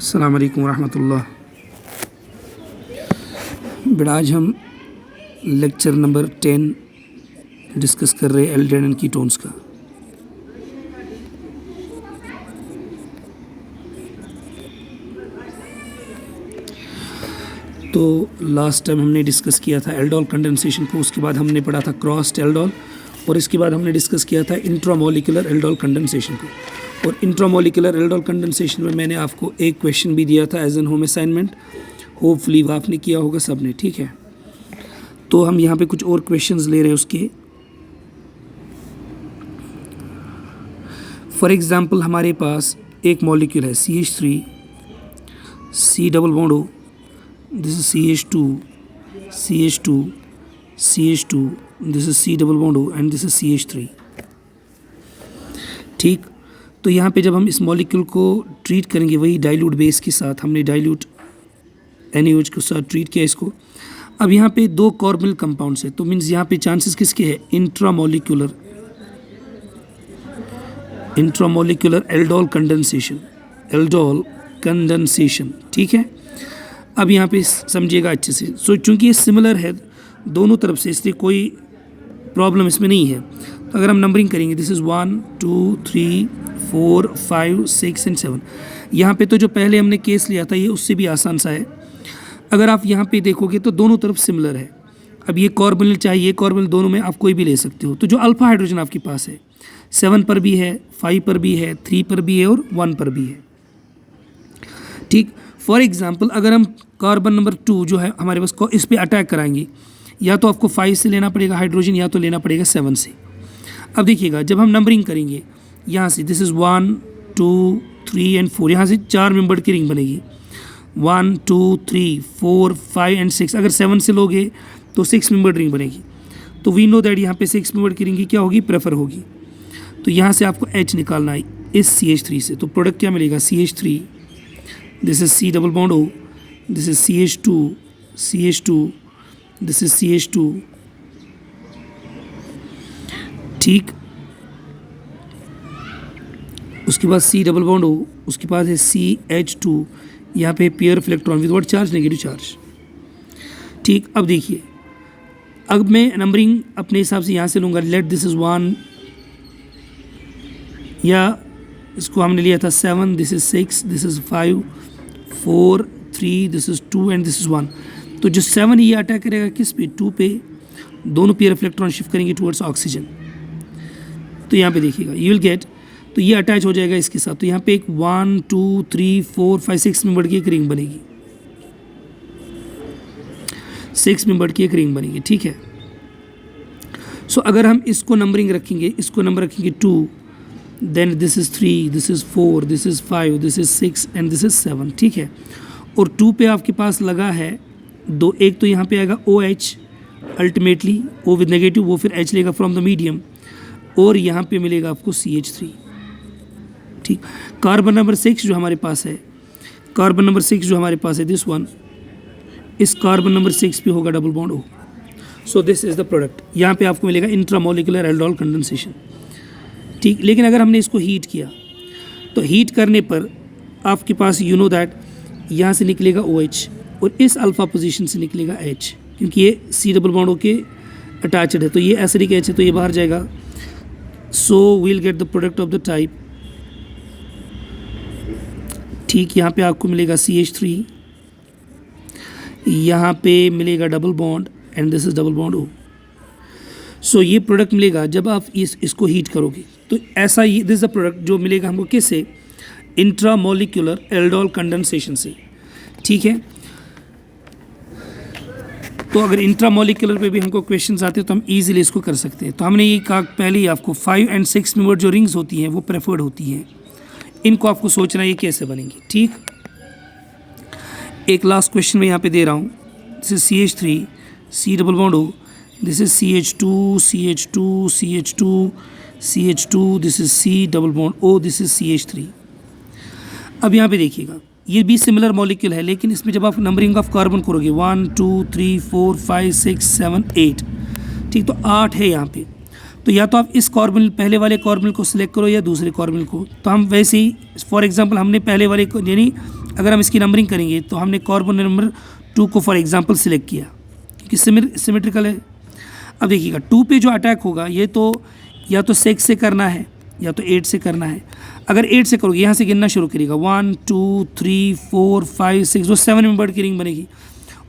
अस्सलाम वालेकुम रहमतुल्लाह। बेटा आज हम लेक्चर नंबर 10 डिस्कस कर रहे हैं एल्डेन एंड कीटोन्स का। तो लास्ट टाइम हमने डिस्कस किया था एल्डोल कंडेंसेशन को, उसके बाद हमने पढ़ा था क्रॉस्ड एल्डोल और इसके बाद हमने डिस्कस किया था इंट्रामोलिकुलर एल्डोल कंडेंसेशन को। और इंट्रामोलिकुलर एल्डोल कंडेंसेशन में मैंने आपको एक क्वेश्चन भी दिया था as an home assignment, hopefully वो आपने किया होगा सब ने, ठीक है। तो हम यहाँ पे कुछ और क्वेश्चंस ले रहे हैं उसके। फॉर एग्जांपल हमारे पास एक मॉलिक्यूल है CH3, C double bond O, this is CH2, this is C double bond O and this is CH3, ठीक। तो यहाँ पे जब हम इस मॉलिक्यूल को ट्रीट करेंगे वही डाइल्यूट बेस के साथ, हमने डाइल्यूट NaOH के साथ ट्रीट किया इसको। अब यहाँ पे दो कॉर्बनल कंपाउंड्स है, तो मीन्स यहाँ पे चांसेस किसके हैं, इंट्रामोलिकुलर एल्डोल कंडेंसेशन, ठीक है। अब यहाँ पे समझिएगा अच्छे से। सो चूँकि ये सिमिलर है दोनों तरफ से, इसलिए कोई प्रॉब्लम इसमें नहीं है। तो अगर हम नंबरिंग करेंगे, दिस इज़ 1 2 3 4 5 6 एंड 7। यहाँ पे तो जो पहले हमने केस लिया था ये उससे भी आसान सा है। अगर आप यहाँ पे देखोगे तो दोनों तरफ सिमिलर है। अब ये कॉर्बनल चाहे ये कॉर्बनल, दोनों में आप कोई भी ले सकते हो। तो जो अल्फा हाइड्रोजन आपके पास है 7 पर भी है, 5 पर भी है, 3 पर भी है और 1 पर भी है, ठीक। फॉर एग्जाम्पल अगर हम कार्बन नंबर 2 जो है हमारे पास इस पर अटैक कराएंगे, या तो आपको 5 से लेना पड़ेगा हाइड्रोजन, या तो लेना पड़ेगा 7 से। अब देखिएगा जब हम नंबरिंग करेंगे यहाँ से, दिस इज़ 1 2 3 एंड 4, यहाँ से 4 मेंबर की रिंग बनेगी, 1 2 3 4 5 एंड 6। अगर 7 से लोगे तो 6 मेंबर रिंग बनेगी। तो वी नो दैट यहाँ पे 6 मेंबर की रिंग क्या होगी, प्रेफर होगी। तो यहाँ से आपको H निकालना है इस CH3 से। तो प्रोडक्ट क्या मिलेगा, CH3, this is C double bond O, this is CH2, this is CH2, ठीक। उसके बाद C डबल बॉन्ड O, उसके बाद है CH2, यहाँ पे pair of electron with what charge, negative charge, ठीक। अब देखिए, अब मैं नंबरिंग अपने हिसाब से यहाँ से लूँगा। लेट दिस इज़ 1, या इसको हमने लिया था 7, this is 6, this is 5 4 3, this is 2 and this is 1। तो जो 7 ये अटैक करेगा किस पे, 2 पे। दोनों पेयर ऑफ इलेक्ट्रॉन शिफ्ट करेंगे टुवर्ड्स ऑक्सीजन। तो यहाँ पे देखिएगा यू विल गेट, तो ये अटैच हो जाएगा इसके साथ। तो यहाँ पे एक 1 2 3 4 5 6 मेंबर की एक रिंग बनेगी, 6 मेंबर की एक रिंग बनेगी, ठीक है। सो अगर हम इसको नंबरिंग रखेंगे, इसको नंबर रखेंगे 2, then this is 3, this is 4, this is 5, this is 6 and this is 7, ठीक है। और 2 पे आपके पास लगा है दो, एक तो यहाँ पे आएगा OH, ultimately O with negative, वो फिर H लेगा फ्रॉम द मीडियम, और यहाँ पे मिलेगा आपको CH3, ठीक। कार्बन नंबर 6 जो हमारे पास है, कार्बन नंबर 6 जो हमारे पास है, दिस वन, इस कार्बन नंबर 6 पे होगा double bond O। So this is the product. यहाँ पे आपको मिलेगा इंट्रामोलिकुलर एल्डोल कंडेंसेशन, ठीक। लेकिन अगर हमने इसको हीट किया, तो हीट करने पर आपके पास यू नो दैट यहाँ से निकलेगा OH और इस अल्फा पोजीशन से निकलेगा H, क्योंकि ये C डबल बॉन्ड O के अटैच्ड है। तो ये एसिडिक H है, तो ये बाहर जाएगा। So we'll get the product of the type, ठीक। यहाँ पे आपको मिलेगा CH3, यहाँ पे मिलेगा double bond and this is double bond O। So ये प्रोडक्ट मिलेगा जब आप इसको हीट करोगे। तो ऐसा ही दिस द प्रोडक्ट जो मिलेगा हमको किससे, इंट्रामोलिकुलर एल्डोल कंडेंसेशन से, ठीक है। तो अगर इंट्रामोलिकुलर पे भी हमको क्वेश्चंस आते हैं तो हम इजीली इसको कर सकते हैं। तो हमने ये कहा पहले ही आपको 5 and 6 मेंबर जो रिंग्स होती हैं वो प्रेफर्ड होती हैं, इनको आपको सोचना है ये कैसे बनेंगी, ठीक। एक लास्ट क्वेश्चन मैं यहाँ पे दे रहा हूँ, this is CH3, C double bond O, this is CH2, this is C double bond O, this is CH3। अब यहाँ पे देखिएगा ये भी सिमिलर मॉलिक्यूल है, लेकिन इसमें जब आप नंबरिंग ऑफ कार्बन करोगे 1 2 3 4 5 6 7 8, ठीक। तो 8 है यहाँ पे। तो या तो आप इस कॉर्बन पहले वाले कॉर्बन को सिलेक्ट करो या दूसरे कॉर्बन को। तो हम वैसे ही फॉर एग्जांपल हमने पहले वाले को यानी अगर हम इसकी नंबरिंग करेंगे तो हमने कार्बन नंबर 2 को फॉर एग्जांपल सिलेक्ट किया क्योंकि सिमेट्रिकल है। अब देखिएगा 2 पे जो अटैक होगा ये तो या तो 6 से करना है या तो 8 से करना है। अगर 8 से करोगे यहाँ से गिनना शुरू करिएगा 1 2 3 4 5 6 वो 7 मेंबर्ड की रिंग बनेगी।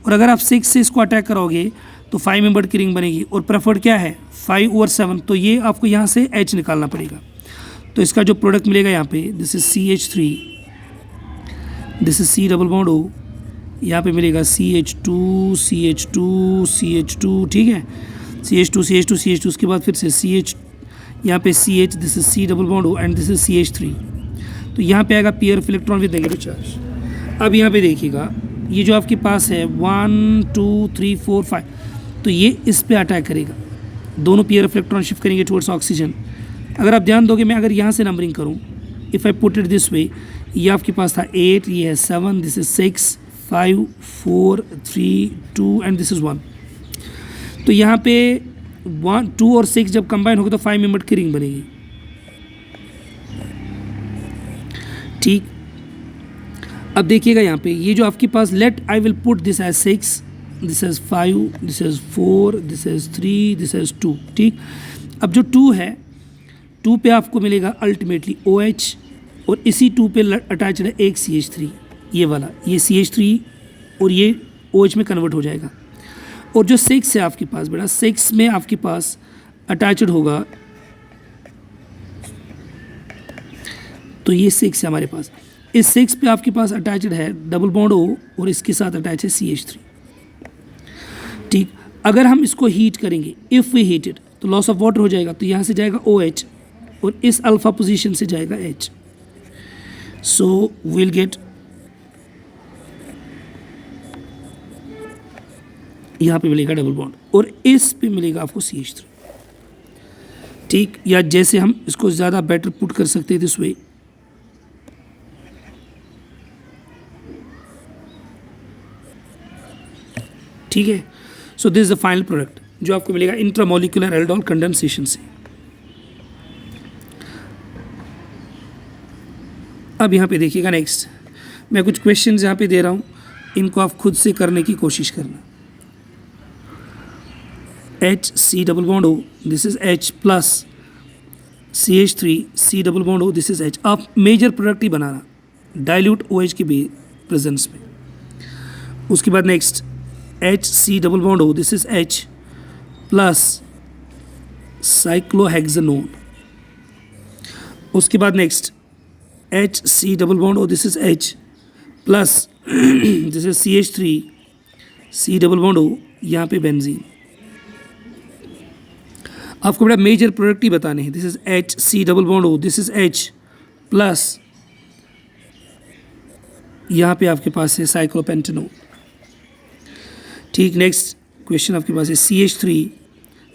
और अगर आप 6 से इसको अटैक करोगे तो 5 मेंबर्ड की रिंग बनेगी और प्रेफर्ड क्या है 5/7, तो ये आपको यहाँ से H निकालना पड़ेगा। तो इसका जो प्रोडक्ट मिलेगा यहाँ पे this is CH3, this is C double bond O, यहाँ पे मिलेगा CH2 CH2 CH2, ठीक है, CH2 CH2 CH2, उसके बाद फिर से CH, यहाँ पे CH, this is C double bond O and this is CH3। तो यहाँ पे आएगा pair of electron with negative charge. अब यहाँ पे देखिएगा ये जो आपके पास है 1 2 3 4 5, तो ये इस पे अटैक करेगा, दोनों पेयर ऑफ इलेक्ट्रॉन शिफ्ट करेंगे टुवर्ड्स ऑक्सीजन। अगर आप ध्यान दोगे मैं अगर यहाँ से नंबरिंग करूँ, if I put it this वे, ये आपके पास था 8, ये है 7, this is 6 5 4 3 2 and this is 1। तो यहाँ पे 1 2 और 6 जब कंबाइन होगा तो 5 मेंबर्ड की रिंग बनेगी, ठीक। अब देखिएगा यहाँ पे ये जो आपके पास let I will put this as 6, this as 5, this as 4, this as 3, this as 2, ठीक। अब जो 2 है 2 पे आपको मिलेगा अल्टीमेटली OH और इसी 2 पे अटैच है एक CH3, ये वाला, ये CH3 और ये OH में कन्वर्ट हो जाएगा। और जो 6 है आपके पास बेटा, 6 में आपके पास अटैचड होगा, तो ये 6 है हमारे पास, इस 6 पे आपके पास अटैचड है डबल बॉन्ड O और इसके साथ अटैच है CH3, ठीक। अगर हम इसको हीट करेंगे, इफ़ वी हीट इट, तो लॉस ऑफ वाटर हो जाएगा, तो यहाँ से जाएगा OH और इस अल्फा पोजीशन से जाएगा H, सो विल गेट, यहाँ पे मिलेगा डबल बॉन्ड और इस पे मिलेगा आपको CH3, ठीक। या जैसे हम इसको ज़्यादा बेटर पुट कर सकते हैं दिस वे, ठीक है। सो this is the final product जो आपको मिलेगा इंट्रामोलिकुलर एल्डोल कंडेंसेशन से। अब यहाँ पे देखिएगा नेक्स्ट, मैं कुछ क्वेश्चंस यहाँ पे दे रहा हूँ, इनको आप खुद से करने की कोशिश करना। HC double bond O, this is H plus CH3 C double bond O, this is H। आप मेजर प्रोडक्ट ही बनाना डाइल्यूट OH के प्रेजेंस में। उसके बाद next HC double bond O, this is H plus cyclohexanone. उसके बाद next HC double bond O, this is H plus this is CH3 C double bond O, यहाँ पे benzene. आपको बड़ा मेजर प्रोडक्ट ही बताने हैं, this is HC double bond O, this is H plus यहाँ पे आपके पास है साइक्लोपेंटेनोन, ठीक। नेक्स्ट क्वेश्चन आपके पास है CH3,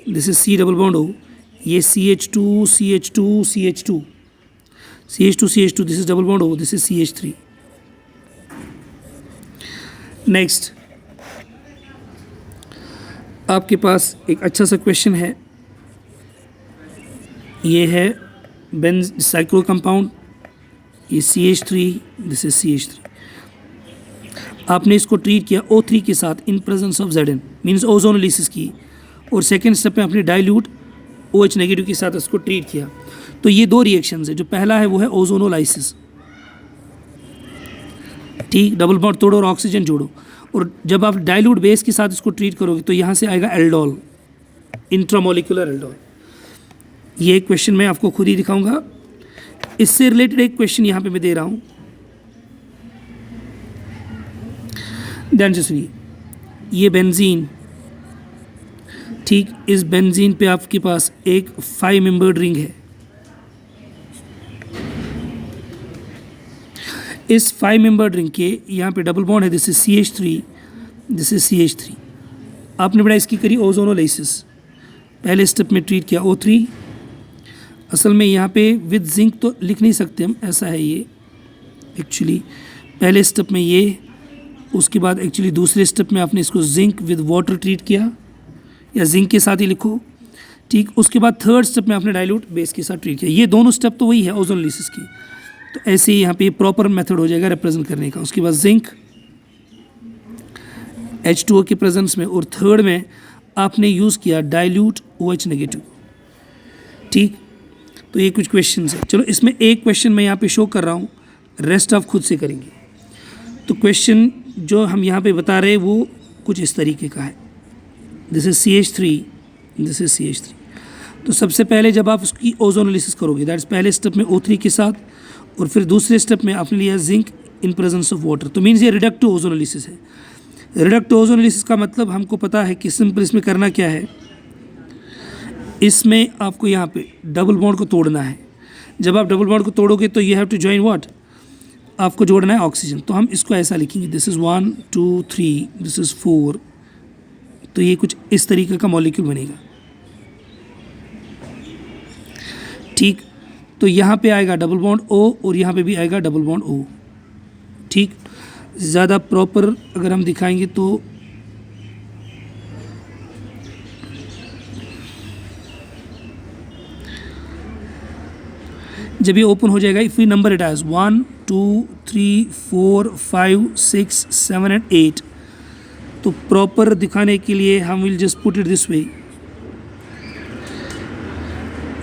this is C double bond O, ये CH2 CH2 CH2 CH2 CH2, this is double bond O, this is CH3। Next आपके पास एक अच्छा सा क्वेश्चन है, ये है बेंज साइक्लो कंपाउंड, ये CH3, दिस इज CH3। आपने इसको ट्रीट किया O3 के साथ in presence of Zn, means ozonolysis की, और सेकेंड स्टेप में आपने डाइल्यूट OH नेगेटिव के साथ इसको ट्रीट किया। तो ये 2 रिएक्शंस है, जो पहला है वो है ओजोनोलाइसिस, ठीक, डबल बॉन्ड तोड़ो और ऑक्सीजन जोड़ो, और जब आप डाइल्यूट बेस के साथ इसको ट्रीट करोगे तो यहाँ से आएगा एल्डोल, इंट्रामोलिकुलर एल्डोल। ये एक क्वेश्चन मैं आपको खुद ही दिखाऊंगा। इससे रिलेटेड एक क्वेश्चन यहाँ पे मैं दे रहा हूँ, ध्यान से सुनिए। ये बेंजीन, ठीक, इस बेंजीन पे आपके पास एक 5 मेंबर्ड रिंग है। इस 5 मेंबर्ड रिंग के यहाँ पे डबल बॉन्ड है, this is CH3, this is CH3। आपने बड़ा इसकी करी ओजोनोलाइसिस, पहले स्टेप में ट्रीट किया O3। असल में यहाँ पे विद जिंक तो लिख नहीं सकते हम, ऐसा है ये एक्चुअली, पहले स्टेप में ये, उसके बाद एक्चुअली दूसरे स्टेप में आपने इसको जिंक विद वाटर ट्रीट किया, या जिंक के साथ ही लिखो, ठीक। उसके बाद थर्ड स्टेप में आपने डाइल्यूट बेस के साथ ट्रीट किया। ये दोनों स्टेप तो वही है ओजोनोलिसिस की, तो ऐसे ही यहाँ पे प्रॉपर मेथड हो जाएगा रिप्रेजेंट करने का। उसके बाद जिंक H2O के प्रेजेंस में, और थर्ड में आपने यूज़ किया डाइल्यूट OH नेगेटिव। ठीक, तो ये कुछ क्वेश्चन है। चलो इसमें एक क्वेश्चन मैं यहाँ पे शो कर रहा हूँ, रेस्ट आप खुद से करेंगे। तो क्वेश्चन जो हम यहाँ पे बता रहे हैं वो कुछ इस तरीके का है। This is CH3, this is CH3। तो सबसे पहले जब आप उसकी ओजोनोलिसिस करोगे, दैट्स पहले स्टेप में O3 के साथ, और फिर दूसरे स्टेप में आपने लिया zinc in presence of water. तो मीन्स ये रिडक्टिव ओजोनोलिसिस है। रिडक्टिव ओजोनोलिसिस का मतलब हमको पता है कि सिंपल इसमें करना क्या है, इसमें आपको यहाँ पे डबल बॉन्ड को तोड़ना है। जब आप डबल बॉन्ड को तोड़ोगे तो you have to join what, आपको जोड़ना है ऑक्सीजन। तो हम इसको ऐसा लिखेंगे, दिस इज़ 1 2 3, दिस इज़ 4। तो ये कुछ इस तरीके का मॉलिक्यूल बनेगा। ठीक, तो यहाँ पे आएगा डबल बॉन्ड O और यहाँ पे भी आएगा डबल बॉन्ड O। ठीक, ज़्यादा प्रॉपर अगर हम दिखाएंगे तो जब ये ओपन हो जाएगा, if we number it as 1 2 3 4 5 6 7 and 8, तो प्रॉपर दिखाने के लिए हम will just put it this way,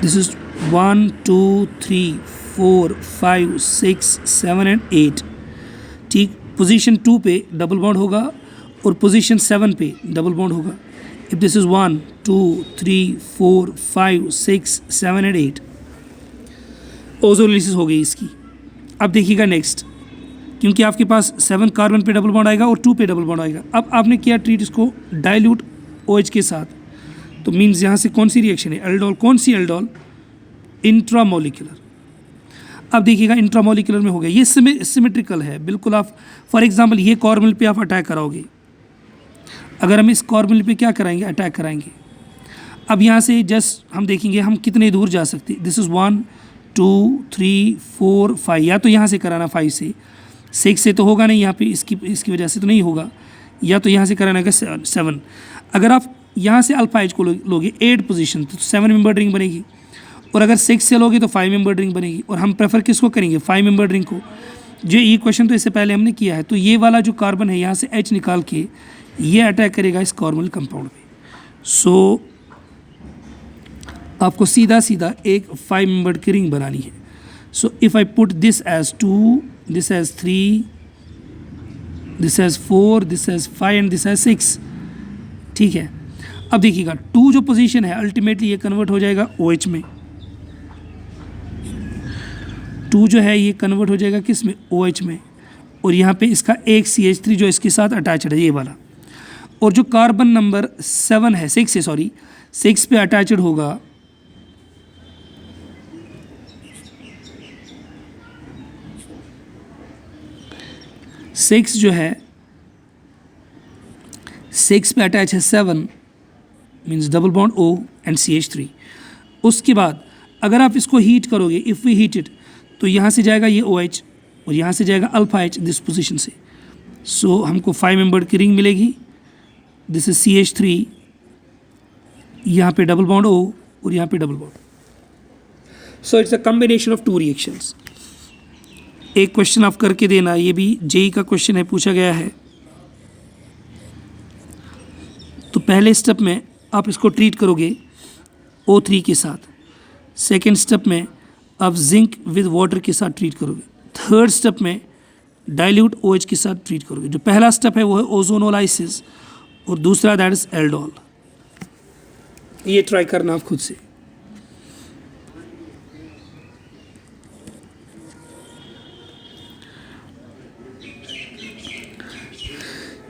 this is 1 2 3 4 5 6 7 and 8। ठीक, पोजीशन 2 पे डबल बॉन्ड होगा और पोजीशन 7 पे डबल बॉन्ड होगा। If this is 1 2 3 4 5 6 7 and 8, ozonolysis हो गई इसकी। अब देखिएगा नेक्स्ट, क्योंकि आपके पास 7 कार्बन पे डबल बॉन्ड आएगा और 2 पे डबल बॉन्ड आएगा। अब आपने किया ट्रीट इसको डाइल्यूट OH के साथ, तो मीन्स यहाँ से कौन सी रिएक्शन है, एल्डोल। कौन सी एल्डोल, इंट्रामोलिकुलर। अब देखिएगा इंट्रामोलिकुलर में हो गया, ये सिमेट्रिकल है बिल्कुल। आप फॉर एग्जांपल ये कॉर्बल पे आप अटैक कराओगे, अगर हम इस कॉर्बल पे क्या कराएंगे, अटैक कराएंगे। अब यहाँ से जस्ट हम देखेंगे हम कितने दूर जा सकते। दिस इज़ 1 2 3 4 5, या तो यहाँ से कराना 5 से, 6 से तो होगा नहीं यहाँ पे, इसकी वजह से तो नहीं होगा, या तो यहाँ से कराना का 7। अगर आप यहाँ से अल्फा एच को लोगे 8 पोजीशन, तो 7 मेंबर रिंग बनेगी, और अगर 6 से लोगे तो 5 मेंबर रिंग बनेगी। और हम प्रेफर किसको करेंगे, 5 मेंबर रिंग को। जो ये क्वेश्चन तो इससे पहले हमने किया है। तो ये वाला जो कार्बन है यहाँ से H निकाल के ये अटैक करेगा इस कॉर्बल कंपाउंड पे। सो आपको सीधा सीधा एक 5 मेंबर की रिंग बनानी है। So if I put this as 2, this as 3, this as 4, this as 5 and this as 6। ठीक है, अब देखिएगा 2 जो पोजीशन है अल्टीमेटली ये कन्वर्ट हो जाएगा OH में। 2 जो है ये कन्वर्ट हो जाएगा किस में, OH में। और यहाँ पे इसका एक CH3 जो इसके साथ अटैचड है, ये वाला। और जो कार्बन नंबर 7 है, 6 है सॉरी, 6 पे अटैचड होगा जो है 6 पे अटैच है 7, means double bond O and CH3। उसके बाद अगर आप इसको हीट करोगे, इफ़ वी हीट इट, तो यहाँ से जाएगा ये OH और यहाँ से जाएगा अल्फा H दिस पोजीशन से। सो हमको 5 मेंबर्ड की रिंग मिलेगी। दिस इज CH3, यहाँ पे डबल बॉन्ड O और यहाँ पे double bond. So it's a combination of 2 reactions. एक क्वेश्चन आप करके देना, ये भी JEE का क्वेश्चन है, पूछा गया है। तो पहले स्टेप में आप इसको ट्रीट करोगे O3 के साथ, सेकेंड स्टेप में आप जिंक विद वाटर के साथ ट्रीट करोगे, थर्ड स्टेप में डाइल्यूट OH के साथ ट्रीट करोगे। जो पहला स्टेप है वो है ओजोनोलाइसिस और दूसरा दैट इज एल्डोल। ये ट्राई करना आप खुद से।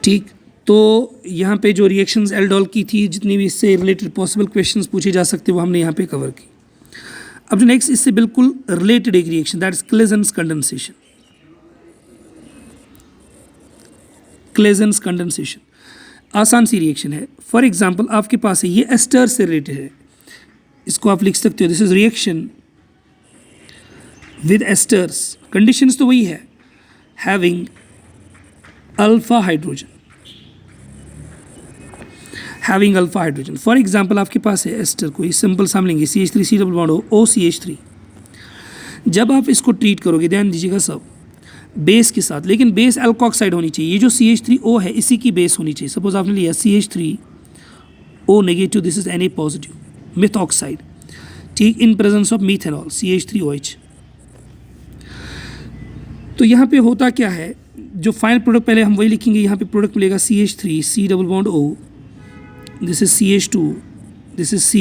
ठीक, तो यहाँ पे जो रिएक्शंस एल्डोल की थी, जितनी भी इससे रिलेटेड पॉसिबल क्वेश्चंस पूछे जा सकते वो हमने यहाँ पे कवर की। अब जो नेक्स्ट इससे बिल्कुल रिलेटेड एक reaction, that is Claisen condensation. Claisen condensation आसान सी रिएक्शन है। फॉर एग्जांपल आपके पास है, ये एस्टर से रिलेटेड है, इसको आप लिख सकते हो, this is reaction with asters. Conditions तो वही है, having alpha hydrogen, having alpha hydrogen. For example आपके पास है एस्टर, कोई सिंपल सा हम लेंगे CH3 C double bond O CH3। जब आप इसको ट्रीट करोगे, ध्यान दीजिएगा सब, बेस के साथ, लेकिन बेस अल्कोक्साइड होनी चाहिए। ये जो CH3O है इसी की बेस होनी चाहिए। सपोज आपने लिया CH3O negative, this is Na positive, methoxide, ठीक, in presence of methanol CH3OH। तो यहाँ पे होता क्या है, जो फाइनल प्रोडक्ट पहले हम वही लिखेंगे। यहाँ पे प्रोडक्ट मिलेगा CH3 C double bond O, this is CH2, this is C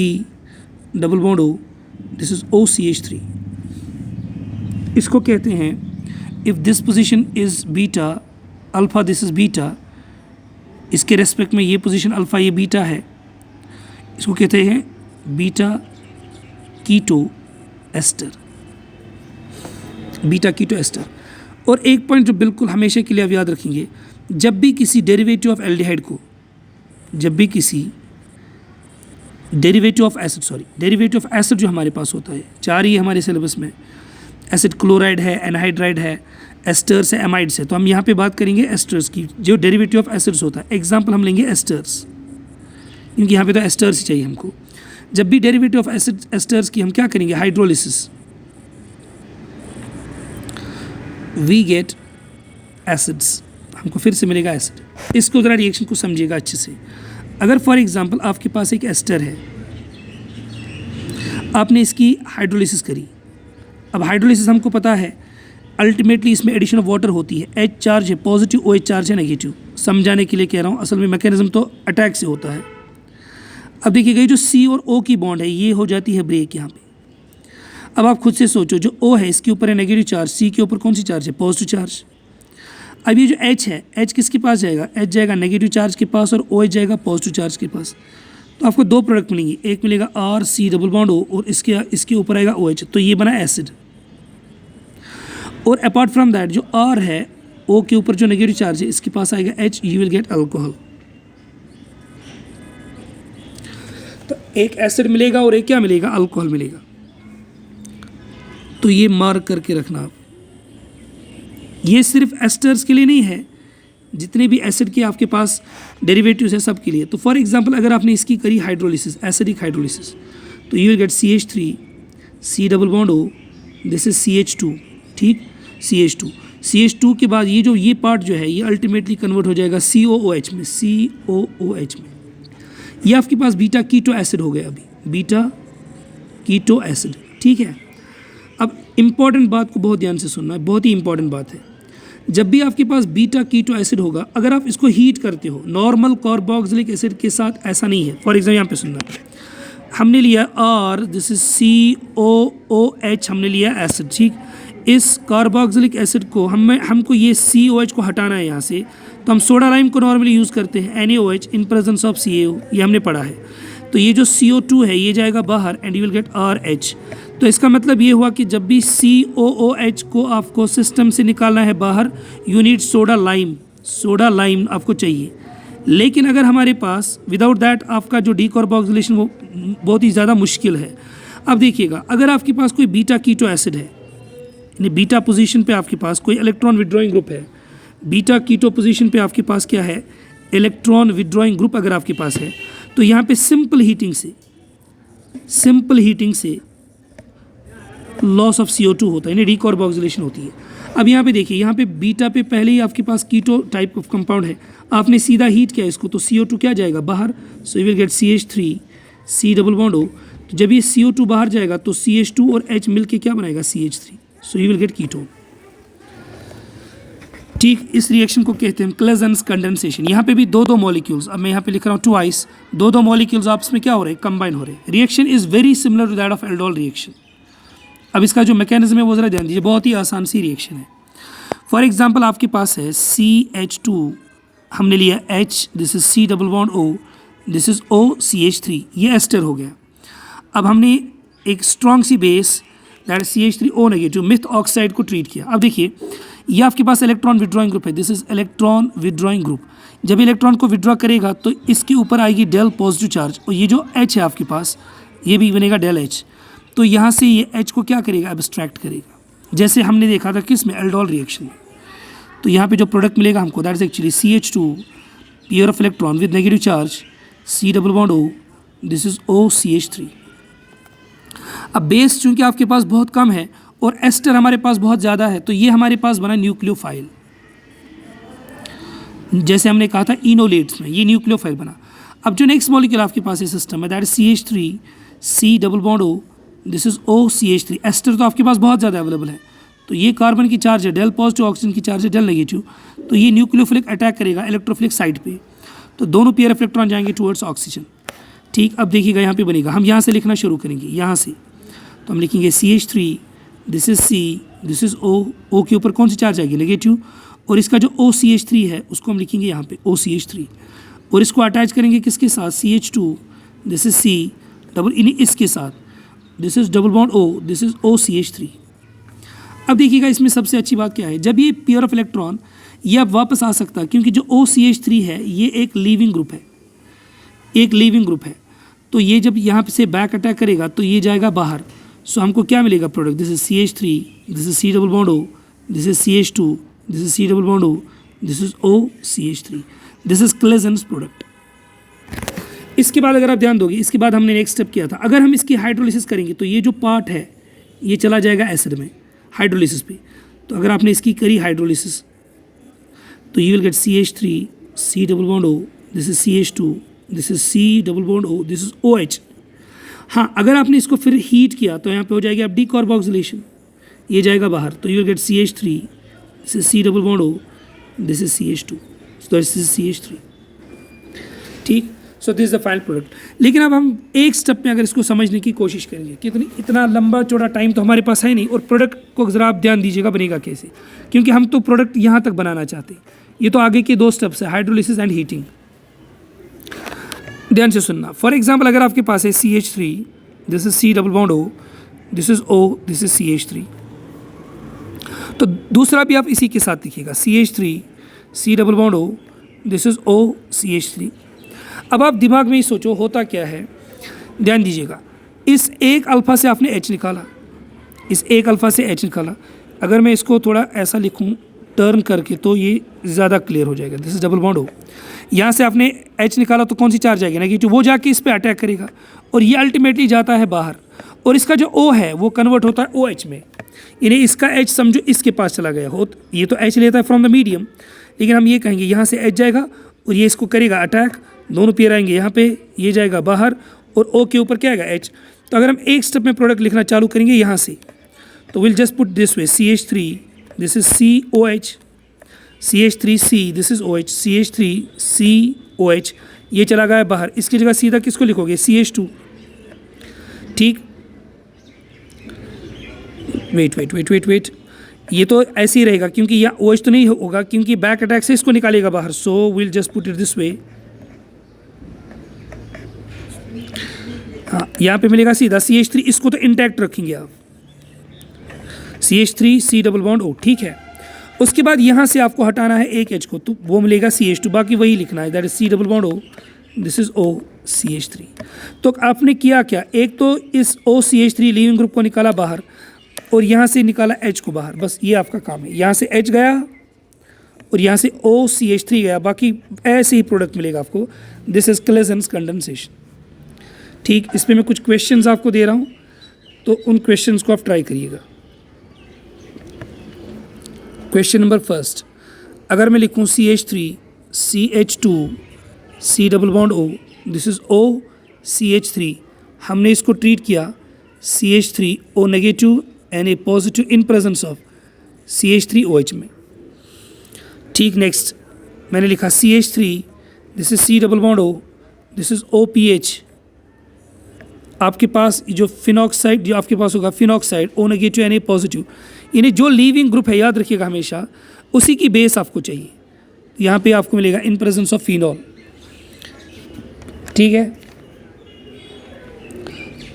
double bond O, this is OCH3। इसको कहते हैं if this position is beta alpha, this is beta, इसके रेस्पेक्ट में ये पोजीशन अल्फा, ये बीटा है, इसको कहते हैं beta keto ester, beta keto ester. और एक पॉइंट जो बिल्कुल हमेशा के लिए आप याद रखेंगे, जब भी किसी डेरिवेटिव ऑफ एल्डिहाइड को, जब भी किसी derivative of acid, sorry derivative of acid जो हमारे पास होता है, चार ही हमारे सिलेबस में, एसिड क्लोराइड है, एनहाइड्राइड है, एस्टर्स है, एमाइड्स है, तो हम यहाँ पे बात करेंगे एस्टर्स की, जो डेरिवेटिव ऑफ एसिड्स होता है। एग्जांपल हम लेंगे एस्टर्स, क्योंकि यहाँ पे तो एस्टर्स ही चाहिए हमको। जब भी डेरिवेटिव ऑफ एसिड एस्टर्स की हम क्या करेंगे, हाइड्रोलिसिस, वी गेट एसिड्स, हमको फिर से मिलेगा एसिड। इसको ज़रा रिएक्शन को समझिएगा अच्छे से। अगर फॉर एग्जांपल आपके पास एक एस्टर है, आपने इसकी हाइड्रोलिसिस करी। अब हाइड्रोलिसिस हमको पता है अल्टीमेटली इसमें एडिशन ऑफ वाटर होती है, H चार्ज है पॉजिटिव, OH चार्ज है नेगेटिव। समझाने के लिए कह रहा हूँ, असल में मैकेनिज्म तो अटैक से होता है। अब देखिएगा जो C और O की बॉन्ड है ये हो जाती है ब्रेक यहाँ पे। अब आप खुद से सोचो, जो O है इसके ऊपर है नेगेटिव चार्ज, C के ऊपर कौन सी चार्ज है, पॉजिटिव चार्ज। अब ये जो H है, H किसके पास जाएगा, H जाएगा नेगेटिव चार्ज के पास और OH जाएगा पॉजिटिव चार्ज के पास। तो आपको दो प्रोडक्ट मिलेंगे, एक मिलेगा RC डबल बॉन्ड O और इसके ऊपर आएगा OH, तो ये बना एसिड। और अपार्ट फ्रॉम दैट जो R है, O के ऊपर जो नेगेटिव चार्ज है इसके पास आएगा H, you will gate alcohol. तो एक एसिड मिलेगा और एक क्या मिलेगा, अल्कोहल मिलेगा। तो ये मार्क करके रखना आप। ये सिर्फ एस्टर्स के लिए नहीं है, जितने भी एसिड के आपके पास डेरिवेटिव्स है सब के लिए। तो फॉर एग्जांपल अगर आपने इसकी करी हाइड्रोलिसिस, एसिडिक हाइड्रोलिसिस, तो you will gate CH3 C double bond O, this is CH2, ठीक, CH2 के बाद ये पार्ट जो है ये अल्टीमेटली कन्वर्ट हो जाएगा COOH में, COOH में। ये आपके पास बीटा कीटो एसिड हो गया, अभी बीटा कीटो एसिड, ठीक है। अब इम्पॉर्टेंट बात को बहुत ध्यान से सुनना है, बहुत ही इंपॉर्टेंट बात है। जब भी आपके पास बीटा कीटो एसिड होगा, अगर आप इसको हीट करते हो नॉर्मल कार्बोक्सिलिक एसिड के साथ, ऐसा नहीं है। फॉर एग्जाम्पल यहाँ पे सुनना, हमने लिया R, दिस इज COOH, हमने लिया एसिड, ठीक। इस कार्बोक्सिलिक एसिड को हमको ये COH को हटाना है यहाँ से, तो हम सोडा लाइम को नॉर्मली यूज़ करते हैं NaOH in presence of CaO, ये हमने पढ़ा है। तो ये जो CO2 है ये जाएगा बाहर and you will gate RH। तो इसका मतलब ये हुआ कि जब भी COOH को आपको सिस्टम से निकालना है बाहर, यू नीड सोडा लाइम आपको चाहिए। लेकिन अगर हमारे पास विदाउट दैट आपका जो डीकार्बोक्सिलेशन वो बहुत ही ज़्यादा मुश्किल है। अब देखिएगा, अगर आपके पास कोई बीटा कीटो एसिड है, यानी बीटा पोजीशन पे आपके पास कोई इलेक्ट्रॉन विड्रॉइंग ग्रुप है, बीटा कीटो पोजीशन पे आपके पास क्या है, इलेक्ट्रॉन विड्रॉइंग ग्रुप अगर आपके पास है, तो यहाँ पे सिंपल हीटिंग से लॉस ऑफ CO2 होता है, यानी डीकार्बोक्सिलेशन होती है। अब यहाँ पे देखिए, यहाँ पे बीटा पे पहले ही आपके पास कीटो टाइप ऑफ कंपाउंड है, आपने सीधा हीट किया इसको, तो CO2 क्या जाएगा बाहर, सो you will gate CH3 C double bond O। तो जब ये CO2 बाहर जाएगा तो CH2 और H मिलके क्या बनाएगा, CH3, so you will gate ketone, ठीक। इस रिएक्शन को कहते हैं क्लेजेंस कंडेंसेशन। यहाँ पे भी दो मॉलिक्यूल्स, अब मैं यहाँ पे लिख रहा हूँ ट्वाइस, दो मॉलिक्यूल्स आपस में क्या हो रहे हैं, कंबाइन हो रहे हैं। Reaction is very similar to that of aldol reaction. अब इसका जो मैकेनिज्म है वो ज़रा ध्यान दीजिए, बहुत ही आसान सी रिएक्शन है। फॉर एग्जांपल आपके पास है CH2, हमने लिया H, this is C double bond O, this is OCH3, ये एस्टर हो गया। अब हमने एक स्ट्रॉन्ग सी base that CH3O negative methoxide को ट्रीट किया। अब देखिए, ये आपके पास इलेक्ट्रॉन विड्रॉइंग ग्रुप है, this is electron withdrawing group. जब इलेक्ट्रॉन को विड्रॉ करेगा तो इसके ऊपर आएगी डेल पॉजिटिव चार्ज, और ये जो H है आपके पास, ये भी बनेगा डेल H। तो यहाँ से ये H को क्या करेगा, एब्स्ट्रैक्ट करेगा, जैसे हमने देखा था किस में, एल्डोल रिएक्शन में। तो यहाँ पे जो प्रोडक्ट मिलेगा हमको, that is actually CH2 pair of electron with negative charge, C double bond O, this is OCH3। अब बेस चूंकि आपके पास बहुत कम है और एस्टर हमारे पास बहुत ज़्यादा है, तो ये हमारे पास बना न्यूक्लियोफाइल। जैसे हमने कहा था इनोलेट्स में, ये न्यूक्लियोफाइल बना। अब जो नेक्स्ट मॉलिक्यूल आपके पास ये सिस्टम है, that is CH3 C double bond O, this is OCH3। Ester तो आपके पास बहुत ज़्यादा अवेलेबल है, तो ये कार्बन की चार्ज है, डेल पॉजिटिव, ऑक्सीजन की चार्ज है डेल नेगेटिव, तो ये न्यूक्लियोफिलिक अटैक करेगा इलेक्ट्रोफिलिक साइड पे, तो दोनों पेयर ऑफ इलेक्ट्रॉन जाएंगे टुवर्ड्स ऑक्सीजन। ठीक, अब देखिएगा यहाँ पे बनेगा, हम यहाँ से लिखना शुरू करेंगे, यहाँ से तो हम लिखेंगे CH3, this is C, this is O के ऊपर कौन सी चार्ज आएगी, नेगेटिव, और इसका जो OCH3 है उसको हम लिखेंगे यहाँ पे OCH3, और इसको अटैच करेंगे किसके साथ, CH2, this is C double in इसके साथ, this is double bond O, this is OCH3। अब देखिएगा इसमें सबसे अच्छी बात क्या है, जब ये पेयर ऑफ इलेक्ट्रॉन ये अब वापस आ सकता है, क्योंकि जो OCH3 है ये एक लीविंग ग्रुप है, एक लीविंग ग्रुप है, तो ये जब यहाँ से बैक अटैक करेगा तो ये जाएगा बाहर। सो हमको क्या मिलेगा product, this is CH3, this is C double bond O, this is CH2, this is C double bond O, this is OCH3, this is Claisen product. इसके बाद अगर आप ध्यान दोगे, इसके बाद हमने नेक्स्ट स्टेप किया था, अगर हम इसकी हाइड्रोलिसिस करेंगे तो ये जो पार्ट है ये चला जाएगा एसिड में हाइड्रोलिसिस पे। तो अगर आपने इसकी करी हाइड्रोलिसिस तो you will gate CH3 C double bond O, this is CH2, this is C double bond O, this is OH। हाँ, अगर आपने इसको फिर हीट किया तो यहाँ पे हो जाएगी अब डीकार्बोक्सिलेशन, ये जाएगा बाहर, तो you will gate CH3, this is C double bond O, this is CH2, so this is CH3। ठीक, सो this is the final product. लेकिन अब हम एक स्टेप में अगर इसको समझने की कोशिश करेंगे, कि इतना लंबा चौड़ा टाइम तो हमारे पास है नहीं, और प्रोडक्ट को ज़रा आप ध्यान दीजिएगा बनेगा कैसे, क्योंकि हम तो प्रोडक्ट यहाँ तक बनाना चाहते हैं। ये तो आगे के दो स्टेप्स है, हाइड्रोलिसिस एंड हीटिंग। ध्यान से सुनना, फॉर एग्जाम्पल अगर आपके पास है CH3, this is C double bond O, this is O, this is CH3, तो दूसरा भी आप इसी के साथ लिखिएगा, CH3 C double bond O, this is OCH3। अब आप दिमाग में ही सोचो होता क्या है, ध्यान दीजिएगा, इस एक अल्फ़ा से आपने H निकाला, इस एक अल्फ़ा से H निकाला, अगर मैं इसको थोड़ा ऐसा लिखूं टर्न करके तो ये ज़्यादा क्लियर हो जाएगा, this is double bond O। यहाँ से आपने H निकाला तो कौन सी चार्ज आएगी, नेगेटिव, वो जाके इस पर अटैक करेगा और ये अल्टीमेटली जाता है बाहर, और इसका जो O है वो कन्वर्ट होता है OH में, यानी इसका H समझो इसके पास चला गया हो, ये तो H लेता है फ्रॉम द मीडियम, लेकिन हम ये कहेंगे यहाँ से H जाएगा और ये इसको करेगा अटैक, दोनों पेयर आएंगे यहाँ पे, ये जाएगा बाहर और O के ऊपर क्या आएगा H। तो अगर हम एक स्टेप में प्रोडक्ट लिखना चालू करेंगे यहाँ से, तो will just put this way, CH3, this is COH, CH3C, this is OH, CH3COH, ये चला गया बाहर, इसकी जगह सीधा किसको लिखोगे, CH2। ठीक, वेट, ये तो ऐसे ही रहेगा, क्योंकि यहाँ OH तो नहीं होगा, क्योंकि बैक अटैक से इसको निकालेगा बाहर, so will just put it this वे। हाँ, यहाँ पे मिलेगा सीधा CH3, इसको तो इंटैक्ट रखेंगे आप, CH3 C double bond O। ठीक है, उसके बाद यहाँ से आपको हटाना है एक H को, तो वो मिलेगा CH2, बाकी वही लिखना है, that is C double bond O, this is OCH3। तो आपने किया क्या, एक तो इस OCH3 लीविंग ग्रुप को निकाला बाहर और यहाँ से निकाला H को बाहर, बस ये आपका काम है। यहाँ से H गया और यहाँ से OCH3 गया, बाकी ऐसे ही प्रोडक्ट मिलेगा आपको, दिस इज क्लेजेंस कंडेंसेशन। ठीक, इस पर मैं कुछ क्वेश्चंस आपको दे रहा हूँ, तो उन क्वेश्चंस को आप ट्राई करिएगा। क्वेश्चन नंबर फर्स्ट, अगर मैं लिखूँ CH3 CH2 C double bond O, this is OCH3, हमने इसको ट्रीट किया CH3 O negative and A positive in presence of CH3 OH में। ठीक, नेक्स्ट मैंने लिखा CH3, this is C double bond O, this is OPH। आपके पास जो phenoxide जो आपके पास होगा phenoxide O negative and A positive, यानी जो लीविंग ग्रुप है, याद रखिएगा हमेशा उसी की बेस आपको चाहिए, यहाँ पे आपको मिलेगा इन प्रेजेंस ऑफ फिनॉल। ठीक है,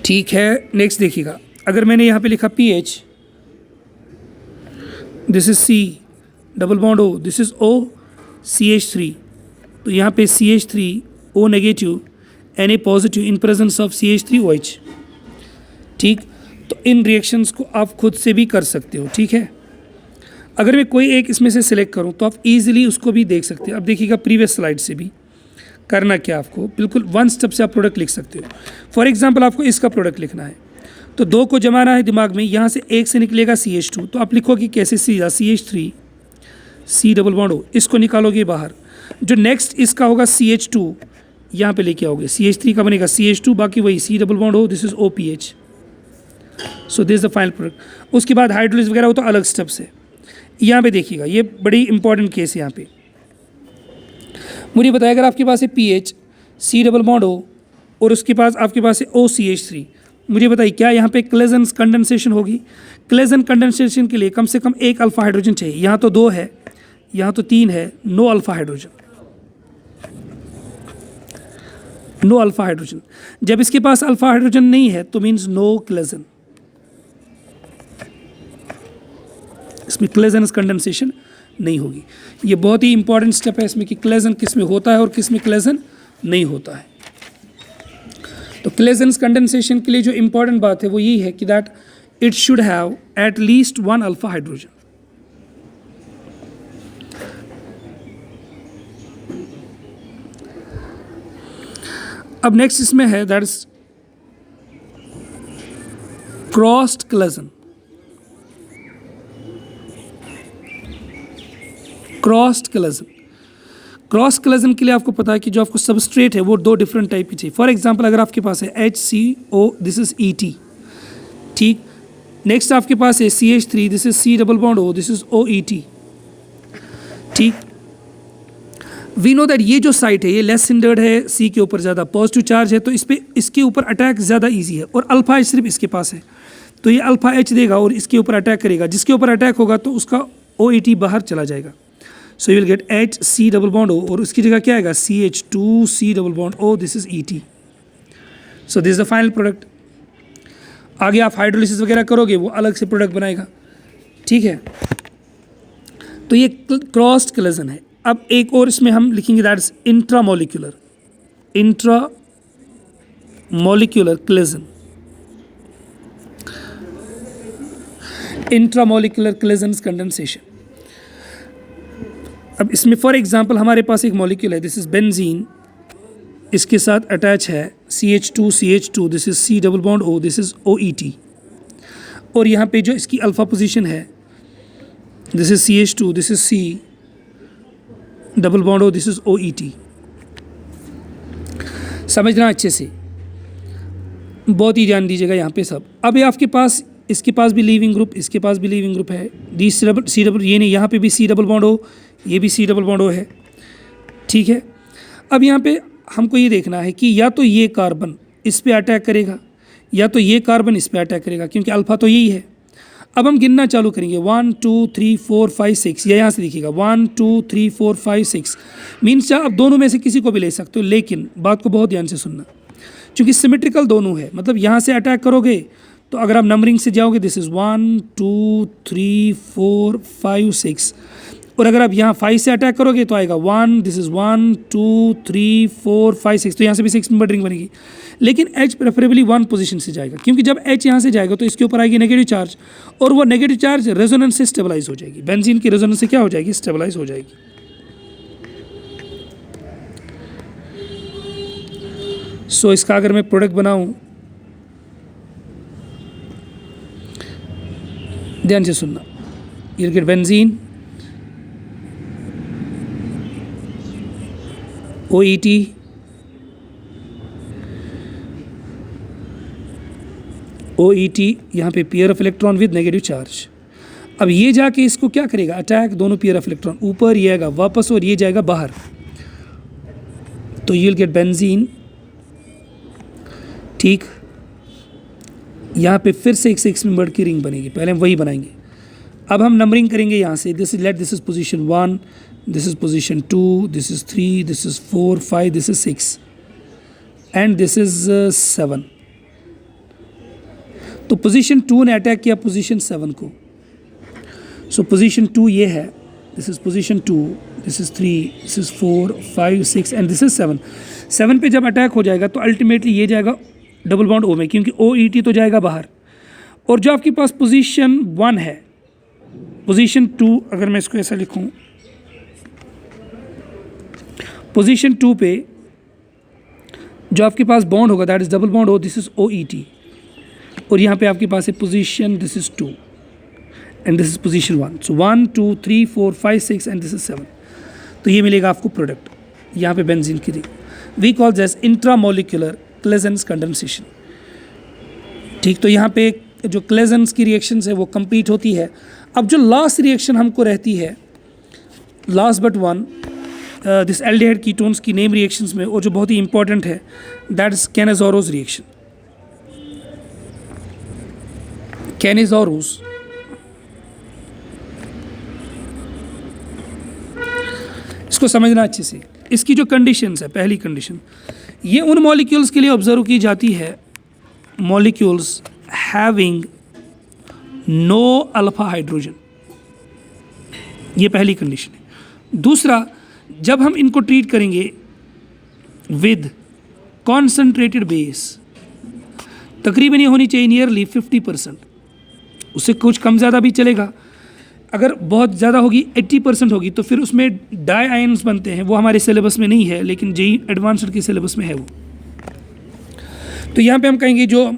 ठीक है, नेक्स्ट देखिएगा, अगर मैंने यहाँ पे लिखा PH, this is C double bond O, this is OCH3, तो यहाँ पे CH3 O negative and A positive in presence of CH3 OH। ठीक, तो इन रिएक्शंस को आप खुद से भी कर सकते हो। ठीक है, अगर मैं कोई एक इसमें से सिलेक्ट करूं तो आप इजीली उसको भी देख सकते हो। अब देखिएगा प्रीवियस स्लाइड से भी करना क्या, आपको बिल्कुल वन स्टेप से आप प्रोडक्ट लिख सकते हो। फॉर एग्जांपल आपको इसका प्रोडक्ट लिखना है, तो 2 को जमाना है दिमाग में, यहाँ से एक से निकलेगा CH2, तो आप लिखोगे कैसे सीधा CH3 C double bond O, इसको निकालोगे बाहर। जो नेक्स्ट इसका होगा CH2, यहाँ पे लेके आओगे, CH3 का बनेगा CH2, बाकी वही C double bond O, this is OPH। So this the final product. उसके बाद हाइड्रोलिस वगैरह वो तो अलग स्टेप्स है। यहाँ पे देखिएगा, ये बड़ी इंपॉर्टेंट केस है। यहाँ पे मुझे बताया, अगर आपके पास है PH C double bond O और उसके पास आपके पास है OCH3, मुझे बताइए क्या यहाँ पे क्लेजन कंडेंसेशन होगी? क्लेजन कंडेंसेशन के लिए कम से कम एक अल्फा हाइड्रोजन चाहिए। यहाँ तो 2 है, यहाँ तो 3 है, no alpha hydrogen, no alpha hydrogen. जब इसके पास अल्फा हाइड्रोजन नहीं है तो मीन्स नो क्लेजन, इसमें क्लेजन कंडेंसेशन नहीं होगी। ये बहुत ही इंपॉर्टेंट स्टेप है इसमें कि क्लेजन किस में होता है और किस में क्लेजन नहीं होता है। तो क्लेजन कंडेंसेशन के लिए जो इंपॉर्टेंट बात है वो यही है कि that it should have at least 1 alpha hydrogen. अब नेक्स्ट इसमें है that is crossed Claisen. Crossed Claisen, cross Claisen के लिए आपको पता है कि जो आपको सबस्ट्रेट है वो 2 डिफरेंट टाइप की चाहिए। फॉर एग्जांपल अगर आपके पास है HCO, दिस इज ET, ठीक। नेक्स्ट आपके पास है CH3, this is C double bond O, this is OET, ठीक। वी नो दैट ये जो साइट है ये लेस हिंडर्ड है, C के ऊपर ज़्यादा पॉजिटिव चार्ज है, तो इस पर इसके ऊपर अटैक ज़्यादा ईजी है। और अल्फा H सिर्फ इसके पास है, तो ये अल्फा H देगा और इसके ऊपर अटैक करेगा। जिसके ऊपर अटैक होगा तो उसका OET बाहर चला जाएगा। सो you will gate H C double bond O और उसकी जगह क्या आएगा CH2 C double bond O, this is ET। So this is the final product. आगे आप हाइड्रोलिसिस वगैरह करोगे वो अलग से प्रोडक्ट बनाएगा, ठीक है। तो ये क्रॉस्ड क्लेजन है। अब एक और इसमें हम लिखेंगे that is intramolecular, intramolecular Claisen, intramolecular Claisen condensation. अब इसमें फॉर एग्जांपल हमारे पास एक मॉलिक्यूल है, दिस इज बेंजीन, इसके साथ अटैच है CH2, this is C double bond O, this is OET। और यहाँ पे जो इसकी अल्फा पोजीशन है, this is CH2, this is C double bond O, this is OET। समझना अच्छे से, बहुत ही ध्यान दीजिएगा यहाँ पे सब। अब ये आपके पास, इसके पास भी लीविंग ग्रुप, इसके पास भी लीविंग ग्रुप है, C डबल, ये नहीं, यहाँ पे भी C डबल बॉन्ड O, ये भी C डबल बॉन्ड O है, ठीक है। अब यहाँ पे हमको ये देखना है कि या तो ये कार्बन इस पे अटैक करेगा या तो ये कार्बन इस पे अटैक करेगा, क्योंकि अल्फा तो यही है। अब हम गिनना चालू करेंगे 1 2 3 4 5 6, या यहाँ से देखिएगा 1 2 3 4 5 6 मीन्स आप दोनों में से किसी को भी ले सकते हो, लेकिन बात को बहुत ध्यान से सुनना, क्योंकि सिमेट्रिकल दोनों है। मतलब यहाँ से अटैक करोगे तो अगर आप नंबरिंग से जाओगे दिस इज़ 1 2 3 4 5 6, और अगर आप यहाँ 5 से अटैक करोगे तो आएगा 1, दिस इज़ 1 2 3 4 5 6, तो यहाँ से भी 6 नंबर रिंग बनेगी। लेकिन H प्रेफरेबली 1 पोजीशन से जाएगा, क्योंकि जब H यहाँ से जाएगा तो इसके ऊपर आएगी नेगेटिव चार्ज, और वो नेगेटिव चार्ज रेजोनेंस से स्टेबलाइज हो जाएगी। बेंजीन की रेजोनेंस से क्या हो जाएगी? स्टेबलाइज हो जाएगी। सो इसका अगर मैं प्रोडक्ट बनाऊं, ध्यान से सुनना, यू गेट बेंजीन, OET, यहाँ पे pair of electron with negative charge. अब ये जाके इसको क्या करेगा? अटैक, दोनों पेयर ऑफ इलेक्ट्रॉन ऊपर, ये आएगा वापस और ये जाएगा बाहर, तो यू विल गेट बेंजीन, ठीक। यहाँ पे फिर से एक 6 मेंबर की रिंग बनेगी, पहले हम वही बनाएंगे। अब हम नंबरिंग करेंगे यहाँ से, this is position 1, this is position 2, this is 3, this is 4, 5, this is 6 and this is 7। तो पोजीशन 2 ने अटैक किया पोजीशन 7 को, सो पोजीशन 2 ये है, this is position 2, this is 3, this is 4, 5, 6 and this is 7। 7 पे जब अटैक हो जाएगा तो अल्टीमेटली ये जाएगा डबल बॉन्ड O में, क्योंकि OET तो जाएगा बाहर। और जो आपके पास पोजीशन 1 है, पोजीशन 2, अगर मैं इसको ऐसा लिखूँ, पोजीशन 2 पे जो आपके पास बॉन्ड होगा that is double bond O, this is OET, और यहाँ पे आपके पास है position, this is 2 and this is position 1. So 1 2 3 4 5 6 and this is 7. तो ये मिलेगा आपको प्रोडक्ट यहाँ पे बेंजीन की. We call this intramolecular Claisen condensation. ठीक, तो यहाँ पे जो क्लेजेंस की रिएक्शंस है वो कंप्लीट होती है. अब जो लास्ट रिएक्शन हमको रहती है, last but one, this aldehyde ketones की नेम रिएक्शंस में, और जो बहुत ही इंपॉर्टेंट है, दैट इज कैनेज़ोरोस रिएक्शन. कैनेज़ोरोस इसको समझना अच्छे से. इसकी जो कंडीशंस है, पहली कंडीशन, ये उन मॉलिक्यूल्स के लिए ऑब्जर्व की जाती है, molecules having no alpha hydrogen. ये पहली कंडीशन है. दूसरा, जब हम इनको ट्रीट करेंगे विद कॉन्सनट्रेटेड बेस, तकरीबन ये होनी चाहिए नियरली 50%, उससे कुछ कम ज़्यादा भी चलेगा. अगर बहुत ज़्यादा होगी, 80% होगी, तो फिर उसमें डाई आयन्स बनते हैं. वो हमारे सिलेबस में नहीं है, लेकिन जेई एडवांस्ड के सिलेबस में है वो. तो यहाँ पे हम कहेंगे जो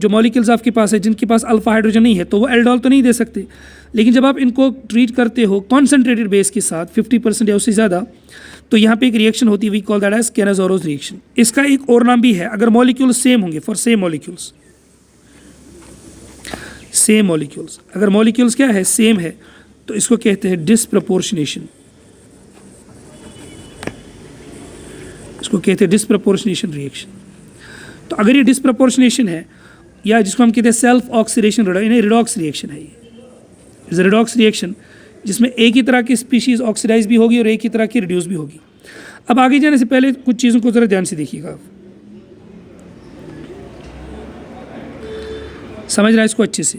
मॉलिक्यूल्स आपके पास है जिनके पास अल्फा हाइड्रोजन नहीं है, तो वो एल्डोल तो नहीं दे सकते. लेकिन जब आप इनको ट्रीट करते हो कॉन्सनट्रेटेड बेस के साथ 50% या उससे ज़्यादा, तो यहाँ पे एक रिएक्शन होती है, we call that as Cannizzaro reaction. इसका एक और नाम भी है, अगर मॉलिक्यूल्स सेम होंगे, for same molecules, same molecules, अगर मॉलिक्यूल्स क्या है, सेम है, तो इसको कहते हैं डिसप्रपोर्शनेशन. इसको कहते हैं डिसप्रपोर्शनेशन रिएक्शन. तो अगर ये डिसप्रपोर्शनेशन है, या जिसको हम कहते हैं सेल्फ ऑक्सीडेशन रिडॉक्स रिएक्शन है, ये इज रिडॉक्स रिएक्शन, जिसमें एक ही तरह की स्पीशीज़ ऑक्सीडाइज भी होगी और एक ही तरह की रिड्यूस भी होगी. अब आगे जाने से पहले कुछ चीज़ों को ज़रा ध्यान से देखिएगा, आप समझ रहा है इसको अच्छे से.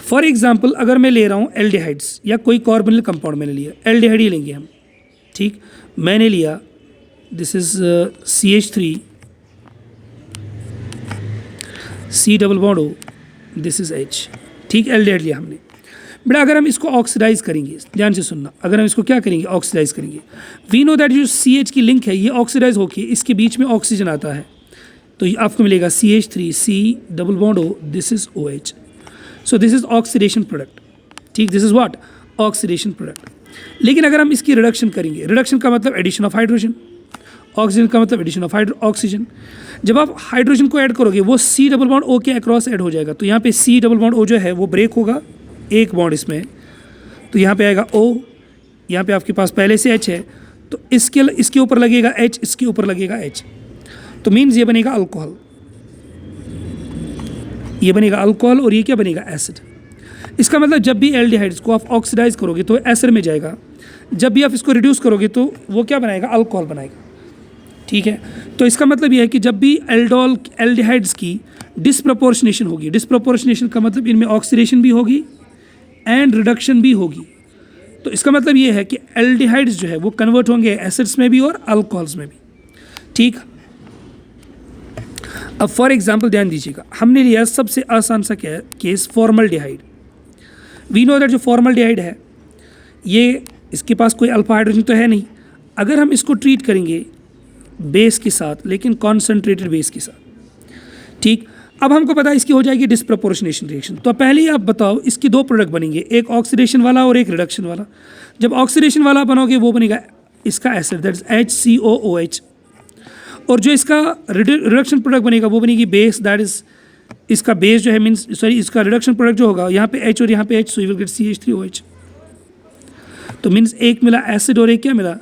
फॉर एग्जाम्पल, अगर मैं ले रहा हूँ एल्डिहाइड्स या कोई कार्बोनिल कंपाउंड मैंने लिया, एल्डिहाइड ही लेंगे हम. ठीक, मैंने लिया, this is CH3 C double bond O, this is H. ठीक, एल्डिहाइड लिया हमने. बट अगर हम इसको ऑक्सीडाइज करेंगे, ध्यान से सुनना, अगर हम इसको क्या करेंगे, ऑक्सीडाइज करेंगे, वी नो दैट जो CH की लिंक है, ये ऑक्सीडाइज होके इसके बीच में ऑक्सीजन आता है, तो ये आपको मिलेगा CH3 C double bond O, this is OH. So this is oxidation product. ठीक, this is what, oxidation product. लेकिन अगर हम इसकी रिडक्शन करेंगे, रिडक्शन का मतलब एडिशन ऑफ हाइड्रोजन, ऑक्सीजन का मतलब एडिशन ऑफ ऑक्सीजन. जब आप हाइड्रोजन को ऐड करोगे, वो C डबल बॉन्ड O के अक्रॉस ऐड हो जाएगा. तो यहाँ पे C डबल बॉन्ड O जो है वो ब्रेक होगा, एक बॉन्ड इसमें, तो यहाँ पे आएगा O, यहाँ पे आपके पास पहले से H है, तो इसके ऊपर लगेगा H, इसके ऊपर लगेगा H, तो मीन्स ये बनेगा अल्कोहल. ये बनेगा अल्कोहल, और ये क्या बनेगा, एसिड. इसका मतलब जब भी एल्डिहाइड्स को आप ऑक्सीडाइज करोगे तो एसिड में जाएगा, जब भी आप इसको रिड्यूस करोगे तो वो क्या बनाएगा, अल्कोहल बनाएगा. ठीक है, तो इसका मतलब ये है कि जब भी एल्डिहाइड्स की डिसप्रपोर्शनेशन होगी, डिसप्रपोर्शनेशन का मतलब इनमें ऑक्सीडेशन भी होगी एंड रिडक्शन भी होगी, तो इसका मतलब ये है कि एल्डिहाइड्स जो है वो कन्वर्ट होंगे एसिड्स में भी और अल्कोहल्स में भी. ठीक, अब फॉर एग्जांपल ध्यान दीजिएगा, हमने लिया सबसे आसान सा क्या case, formaldehyde. We know that जो फॉर्मल्डिहाइड है, ये इसके पास कोई अल्फा हाइड्रोजन तो है नहीं. अगर हम इसको ट्रीट करेंगे बेस के साथ, लेकिन कॉन्सनट्रेटेड बेस के साथ, ठीक, अब हमको पता है इसकी हो जाएगी डिसप्रपोर्शनेशन रिएक्शन. तो पहले ही आप बताओ, इसकी दो प्रोडक्ट बनेंगे, एक ऑक्सीडेशन वाला और एक रिडक्शन वाला. जब ऑक्सीडेशन वाला बनोगे वो बनेगा इसका एसिड, दैट इज HCOOH, और जो इसका रिडक्शन प्रोडक्ट बनेगा वो बनेगी बेस, दैट इज इसका बेस जो है मीन्स सॉरी इसका रिडक्शन प्रोडक्ट जो होगा, यहाँ पे H और यहाँ पे H, so you will gate CH3OH. तो मीन्स एक मिला एसिड और एक क्या मिला,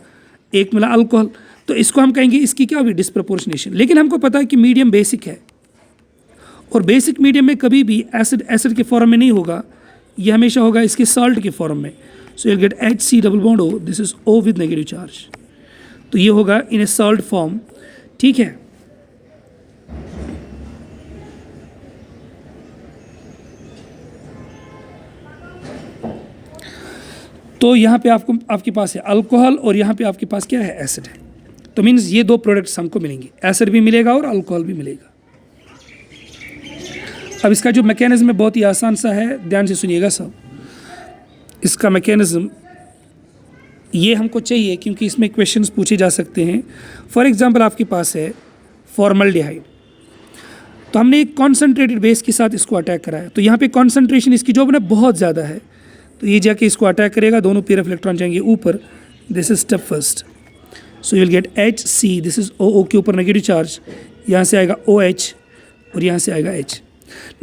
एक मिला अल्कोहल. तो इसको हम कहेंगे इसकी क्या हुई, डिसप्रपोर्शनेशन. लेकिन हमको पता है कि मीडियम बेसिक है, और बेसिक मीडियम में कभी भी एसिड के फॉर्म में नहीं होगा, ये हमेशा होगा इसके सॉल्ट के फॉर्म में. सो you will get HC double bond O, this is O with negative charge. तो ये होगा इन ए सॉल्ट फॉर्म. ठीक है, तो यहाँ पे आपके पास है अल्कोहल और यहाँ पे आपके पास क्या है, एसिड है. तो मीन्स ये दो प्रोडक्ट्स हमको मिलेंगे, एसिड भी मिलेगा और अल्कोहल भी मिलेगा. अब इसका जो मैकेनिज्म है बहुत ही आसान सा है, ध्यान से सुनिएगा सब. इसका मैकेनिज्म ये हमको चाहिए क्योंकि इसमें क्वेश्चंस पूछे जा सकते हैं. फॉर एग्जांपल आपके पास है फॉर्मल्डिहाइड. तो हमने एक कॉन्सनट्रेटेड बेस के साथ इसको अटैक कराया, तो यहाँ पे कॉन्सनट्रेशन इसकी जो है ना बहुत ज़्यादा है, तो ये जाके इसको अटैक करेगा, दोनों पेयर ऑफ इलेक्ट्रॉन जाएंगे ऊपर। This is step first, so you will get HC, this is OO के ऊपर नेगेटिव चार्ज, यहाँ से आएगा OH और यहाँ से आएगा H।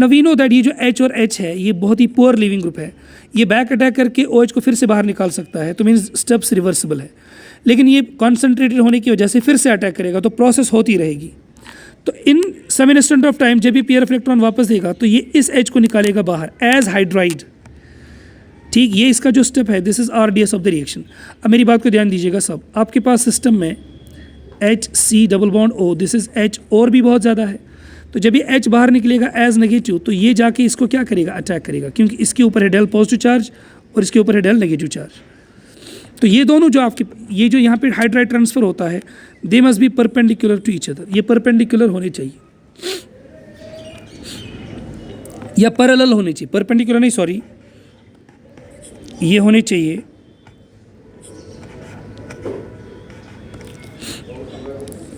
Now we know that ये जो H और H है ये बहुत ही पुअर लिविंग ग्रुप है, ये बैक अटैक करके OH को फिर से बाहर निकाल सकता है, तो मीन्स स्टेप्स रिवर्सिबल है, लेकिन ये कॉन्सनट्रेटेड होने की वजह से फिर से अटैक करेगा, तो प्रोसेस होती रहेगी। तो इन सम इंस्टेंट ऑफ टाइम जब भी पेयर ऑफ इलेक्ट्रॉन वापस देगा तो ये इस H को निकालेगा बाहर एज हाइड्राइड। ठीक, ये इसका जो स्टेप है, this is RDS of the reaction. अब मेरी बात को ध्यान दीजिएगा सब, आपके पास सिस्टम में HC double bond O, this is H और भी बहुत ज़्यादा है, तो जब ये H बाहर निकलेगा एज नेगेटिव तो ये जाके इसको क्या करेगा, अटैक करेगा, क्योंकि इसके ऊपर है डेल पॉजिटिव चार्ज और इसके ऊपर है डेल नेगेटिव चार्ज। तो ये दोनों जो आपके, ये जो यहाँ पे हाइड्राइड ट्रांसफर होता है, they must be perpendicular to each other, ये परपेंडिकुलर होने चाहिए या पैरेलल होने चाहिए, परपेंडिकुलर नहीं सॉरी, ये होने चाहिए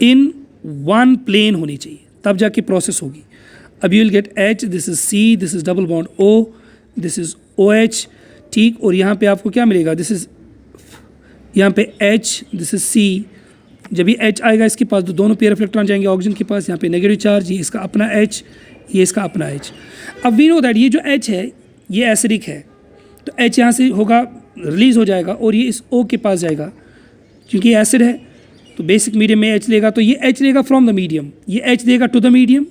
इन वन प्लेन होनी चाहिए, तब जाके प्रोसेस होगी। अब you will gate H, this is C, this is double bond O, this is OH। ठीक, और यहाँ पे आपको क्या मिलेगा, दिस इज यहाँ पे H, दिस इज C। जब ये H आएगा इसके पास तो दोनों पेयर ऑफ इलेक्ट्रॉन जाएंगे ऑक्सीजन के पास, यहाँ पे नेगेटिव चार्ज, ये इसका अपना H, ये इसका अपना H। अब वी नो दैट ये जो H है ये एसिडिक है, तो H यहाँ से होगा, रिलीज हो जाएगा और ये इस O के पास जाएगा, क्योंकि ये एसिड है तो बेसिक मीडियम में H लेगा, तो ये H लेगा फ्रॉम द मीडियम, ये H देगा टू द मीडियम,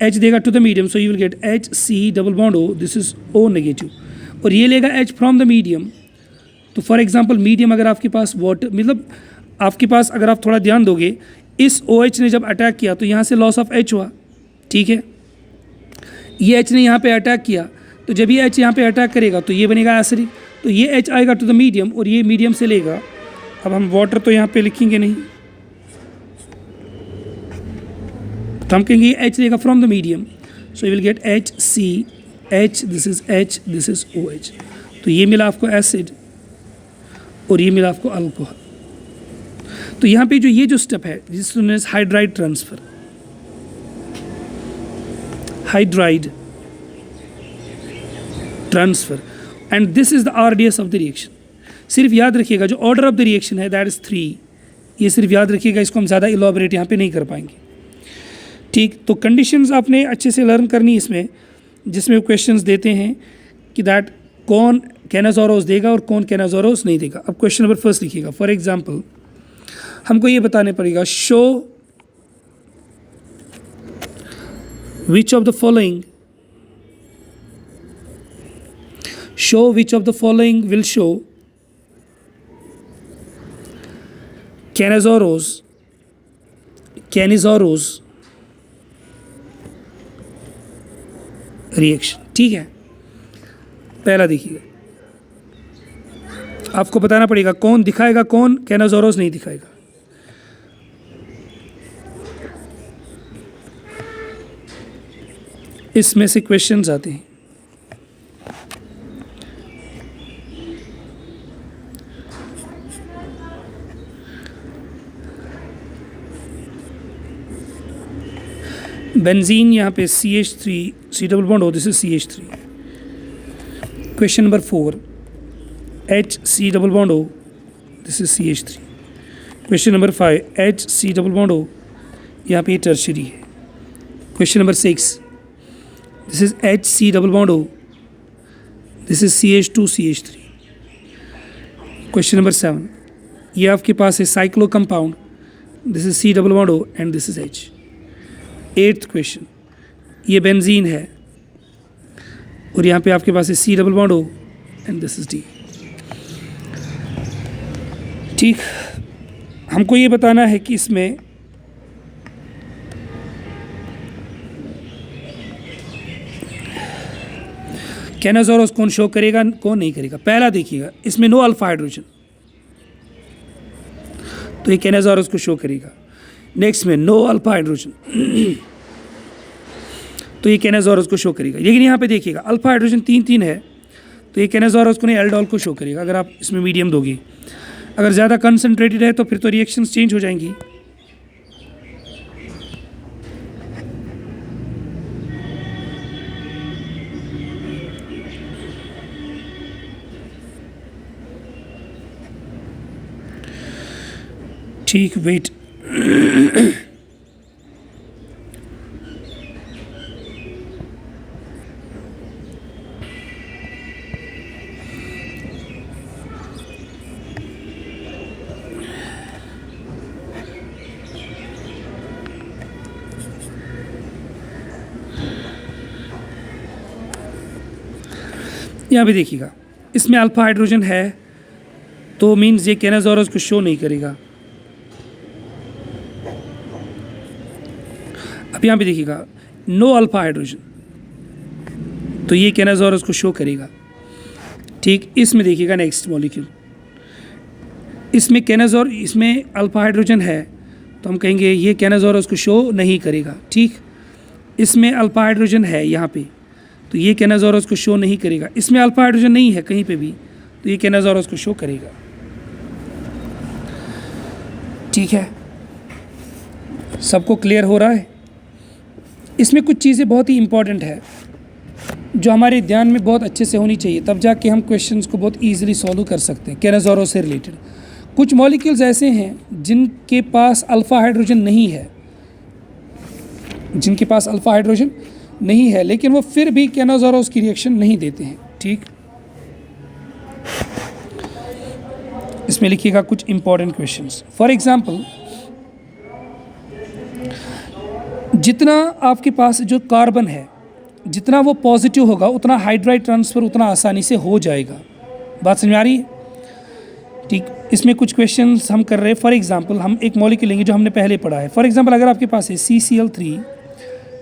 H देगा to the medium, so you will get HC double bond O, this is O negative, और ये लेगा H फ्रॉम द मीडियम। तो फॉर एग्जांपल मीडियम अगर आपके पास वाटर, मतलब आपके पास अगर आप थोड़ा ध्यान दोगे, इस OH ने जब अटैक किया तो यहाँ से लॉस ऑफ H हुआ, ठीक है, ये H ने यहाँ पे अटैक किया, तो जब ये H यहाँ पे अटैक करेगा तो ये बनेगा एसिडिक, तो ये H आएगा टू द मीडियम और ये मीडियम से लेगा। अब हम वाटर तो यहाँ पे लिखेंगे नहीं, तो हम कहेंगे ये H लेगा from the medium, so you will get HC, H, this is H, this is OH। तो ये मिला आपको एसिड और ये मिला आपको अल्कोहल। तो यहाँ पे जो ये जो स्टेप है जिसमें hydride transfer, hydride transfer, and this is the RDS of the reaction. सिर्फ याद रखिएगा जो ऑर्डर ऑफ द रिएक्शन है दैट इज 3, ये सिर्फ याद रखिएगा, इसको हम ज़्यादा इलॉबरेट यहाँ पे नहीं कर पाएंगे। ठीक, तो कंडीशंस आपने अच्छे से लर्न करनी इसमें, जिसमें क्वेश्चंस देते हैं कि दैट कौन कैनाजोरोस देगा और कौन कैनाजोरोस नहीं देगा। अब क्वेश्चन नंबर फर्स्ट लिखिएगा, फॉर एग्जांपल हमको ये बताने पड़ेगा, show which of the following, show which of the following will show Canizaro's reaction. ठीक है, पहला देखिएगा, आपको बताना पड़ेगा कौन दिखाएगा, कौन कैनाजोरोस नहीं दिखाएगा। इसमें से क्वेश्चंस आते हैं। बेंजीन यहाँ पे CH3, C double bond O, this is CH3। Question number 4, HC double bond O, this is CH3। Question number 5, HC double bond O, यहाँ पे टर्शियरी है। Question number 6, this is HC double bond O, this is CH2 CH3। Question number 7, ये आपके पास है cyclo compound, this is C double bond O and this is H। 8th question, ये benzene है और यहाँ पे आपके पास है C double bond O and this is D। ठीक, हमको ये बताना है कि इसमें कैनाजोरोस कौन शो करेगा, कौन नहीं करेगा। पहला देखिएगा, इसमें नो अल्फा हाइड्रोजन, तो ये कैनाजोरोस को शो करेगा। नेक्स्ट में नो अल्फा हाइड्रोजन, तो ये कैनाजोरोस को शो करेगा। लेकिन यहाँ पे देखिएगा अल्फा हाइड्रोजन 3 है, तो ये कैनाजोरोस को नहीं एल्डोल को शो करेगा अगर आप इसमें मीडियम दोगे। अगर ज़्यादा कंसनट्रेटेड है तो फिर तो रिएक्शंस चेंज हो जाएंगी। ठीक, वेट। यहाँ पे देखिएगा, इसमें अल्फा हाइड्रोजन है तो मीन्स ये केनाजोरस को शो नहीं करेगा। अब यहाँ पे देखिएगा नो अल्फा हाइड्रोजन, तो ये केनाजोरस को शो करेगा। ठीक, इसमें देखिएगा नेक्स्ट मॉलिक्यूल, इसमें इसमें अल्फा हाइड्रोजन है तो हम कहेंगे ये केनाजोरस को शो नहीं करेगा। ठीक, इसमें अल्फा हाइड्रोजन है यहाँ पे तो ये केनाजोरस को शो नहीं करेगा। इसमें अल्फा हाइड्रोजन नहीं है कहीं पे भी तो ये केनाजोरस को शो करेगा। ठीक है, सबको क्लियर हो रहा है? इसमें कुछ चीज़ें बहुत ही इंपॉर्टेंट है जो हमारे ध्यान में बहुत अच्छे से होनी चाहिए, तब जाके हम क्वेश्चंस को बहुत ईजिली सॉल्व कर सकते हैं केनाजोरस से रिलेटेड। कुछ मॉलिक्यूल्स ऐसे हैं जिनके पास अल्फा हाइड्रोजन नहीं है, जिनके पास अल्फा हाइड्रोजन नहीं है लेकिन वो फिर भी केनाजोरस की रिएक्शन नहीं देते हैं। ठीक, इसमें लिखिएगा कुछ इंपॉर्टेंट क्वेश्चंस। फॉर एग्जांपल, जितना आपके पास जो कार्बन है जितना वो पॉजिटिव होगा उतना हाइड्राइड ट्रांसफ़र उतना आसानी से हो जाएगा। बात समझ में आ रही है? ठीक, इसमें कुछ क्वेश्चंस हम कर रहे हैं। फॉर एग्जांपल, हम एक मॉलिक्यूल लेंगे जो हमने पहले पढ़ा है। फॉर एग्जांपल, अगर आपके पास है CCl3,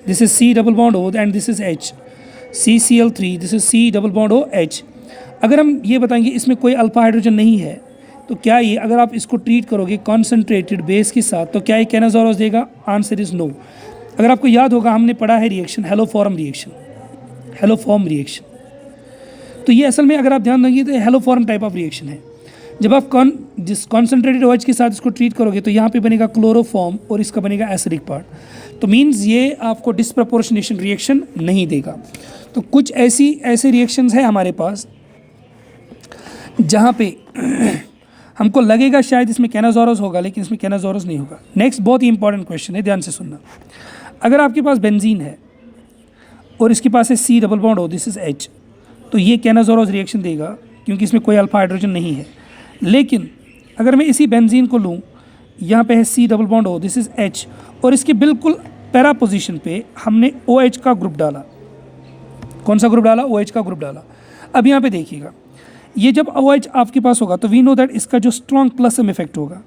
this is C double bond O and this is H, CCl3, this is C double bond O H। अगर हम ये बताएंगे इसमें कोई अल्फा हाइड्रोजन नहीं है तो क्या ये, अगर आप इसको ट्रीट करोगे कॉन्सेंट्रेटेड बेस के साथ, तो क्या ये केनाजोरस देगा? Answer is no. अगर आपको याद होगा हमने पढ़ा है रिएक्शन हेलोफॉर्म रिएक्शन, तो ये असल में अगर आप ध्यान देंगे तो हेलोफॉर्म टाइप ऑफ रिएक्शन है। जब आप जिस कॉन्सेंट्रेटेड OH के साथ इसको ट्रीट करोगे तो यहाँ पे बनेगा क्लोरोफॉर्म और इसका बनेगा एसिडिक पार्ट, तो मीन्स ये आपको डिस्प्रपोर्शनेशन रिएक्शन नहीं देगा। तो कुछ ऐसे रिएक्शंस हैं हमारे पास जहाँ पे हमको लगेगा शायद इसमें केनाजोरस होगा लेकिन इसमें केनाजोरस नहीं होगा। नेक्स्ट बहुत ही इंपॉर्टेंट क्वेश्चन है, ध्यान से सुनना। अगर आपके पास बेंजीन है और इसके पास है C double bond O, this is H, तो ये केनाजोरस रिएक्शन देगा क्योंकि इसमें कोई अल्फा हाइड्रोजन नहीं है। लेकिन अगर मैं इसी बेंजीन को लूँ, यहाँ पे है C double bond O, this is H, और इसके बिल्कुल पैरा पोजीशन पे हमने OH का ग्रुप डाला। कौन सा ग्रुप डाला? OH का ग्रुप डाला। अब यहाँ पे देखिएगा, ये जब OH आपके पास होगा तो वी नो दैट इसका जो स्ट्रॉन्ग प्लस इफेक्ट होगा,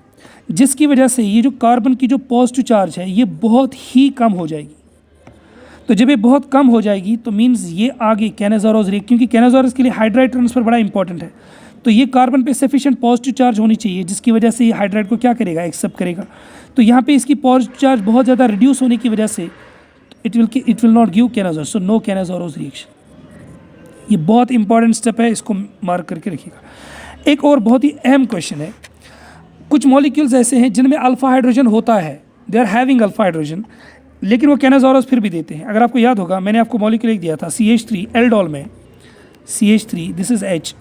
जिसकी वजह से ये जो कार्बन की जो पॉजिटिव चार्ज है ये बहुत ही कम हो जाएगी। तो जब ये बहुत कम हो जाएगी तो मीन्स ये आगे केनाजोरस रिएक्शन, क्योंकि केनाजोरस के लिए हाइड्राइड ट्रांसफर बड़ा इंपॉर्टेंट है, तो ये कार्बन पे सफिशिएंट पॉजिटिव चार्ज होनी चाहिए जिसकी वजह से ये हाइड्राइड को क्या करेगा? एक्सेप्ट करेगा। तो यहाँ पे इसकी पॉजिटिव चार्ज बहुत ज़्यादा रिड्यूस होने की वजह से it will not give Cannizzaro, so no Cannizzaro reaction. ये बहुत इंपॉर्टेंट स्टेप है, इसको मार्क करके रखिएगा। एक और बहुत ही अहम क्वेश्चन है, कुछ मॉलिक्यूल्स ऐसे हैं जिनमें अल्फा हाइड्रोजन होता है, they are having alpha hydrogen, लेकिन वो केनाजोरस फिर भी देते हैं। अगर आपको याद होगा मैंने आपको मॉलिक्यूल एक दिया था CH3 एल्डोल में, CH3, this is H,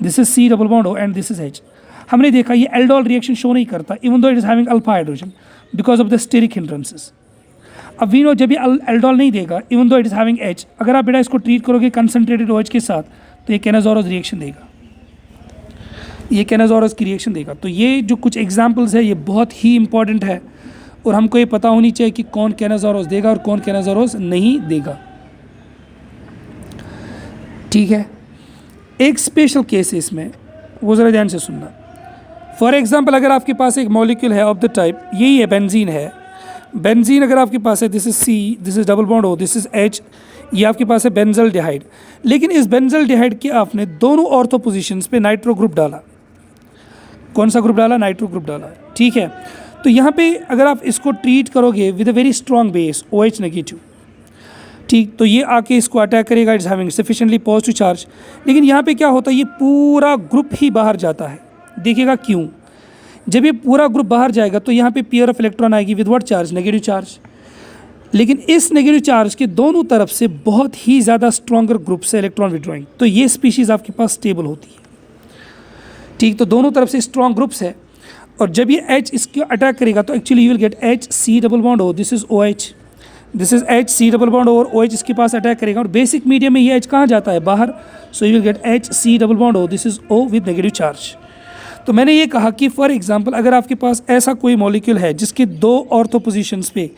this is C double bond O and this is H। हमने देखा ये एल्डोल रिएक्शन शो नहीं करता even though it is having alpha hydrogen because of the steric hindrances. अब we know जब ये aldol नहीं देगा even though it is having H, अगर आप बेटा इसको ट्रीट करोगे कंसनट्रेटेड OH के साथ तो ये केनाजोरस रिएक्शन देगा, ये केनाजोरस की रिएक्शन देगा। तो ये जो कुछ एग्जांपल्स है ये बहुत ही इंपॉर्टेंट है और हमको ये पता होनी चाहिए कि कौन केनाजोरस देगा और कौन केनाजोरस नहीं देगा। ठीक है, एक स्पेशल केस है इसमें, वो ज़रा ध्यान से सुनना। फॉर एग्जांपल, अगर आपके पास एक मॉलिक्यूल है ऑफ द टाइप, यही है बेंजीन है, बेंजीन अगर आपके पास है, this is C, this is double bond O, this is H, ये आपके पास है बेंजल डिहाइड। लेकिन इस बेंजल डिहाइड के आपने दोनों ऑर्थो पोजीशंस पे नाइट्रो ग्रुप डाला। कौन सा ग्रुप डाला? नाइट्रो ग्रुप डाला। ठीक है, तो यहाँ पे अगर आप इसको ट्रीट करोगे with a very strong base OH negative, ठीक, तो ये आके इसको अटैक करेगा, it's having sufficiently positive charge. लेकिन यहाँ पे क्या होता है, ये पूरा ग्रुप ही बाहर जाता है। देखिएगा क्यों? जब ये पूरा ग्रुप बाहर जाएगा तो यहाँ पे पेयर ऑफ इलेक्ट्रॉन आएगी with what charge? Negative charge. लेकिन इस नेगेटिव चार्ज के दोनों तरफ से बहुत ही ज़्यादा स्ट्रॉन्गर ग्रुप से इलेक्ट्रॉन विड्रॉइंग, तो ये स्पीशीज़ आपके पास स्टेबल होती है। ठीक, तो दोनों तरफ से स्ट्रॉन्ग ग्रुप्स है। और जब ये H इसको अटैक करेगा तो actually you will gate H C double bond O, this is OH, this is H C double bond और OH इसके पास अटैक करेगा और बेसिक मीडियम में ये H कहाँ जाता है, बाहर, सो you will gate H C double bond O, this is O with negative charge. तो मैंने ये कहा कि फॉर एग्जांपल अगर आपके पास ऐसा कोई मॉलिक्यूल है जिसके दो ऑर्थो पोजीशंस पे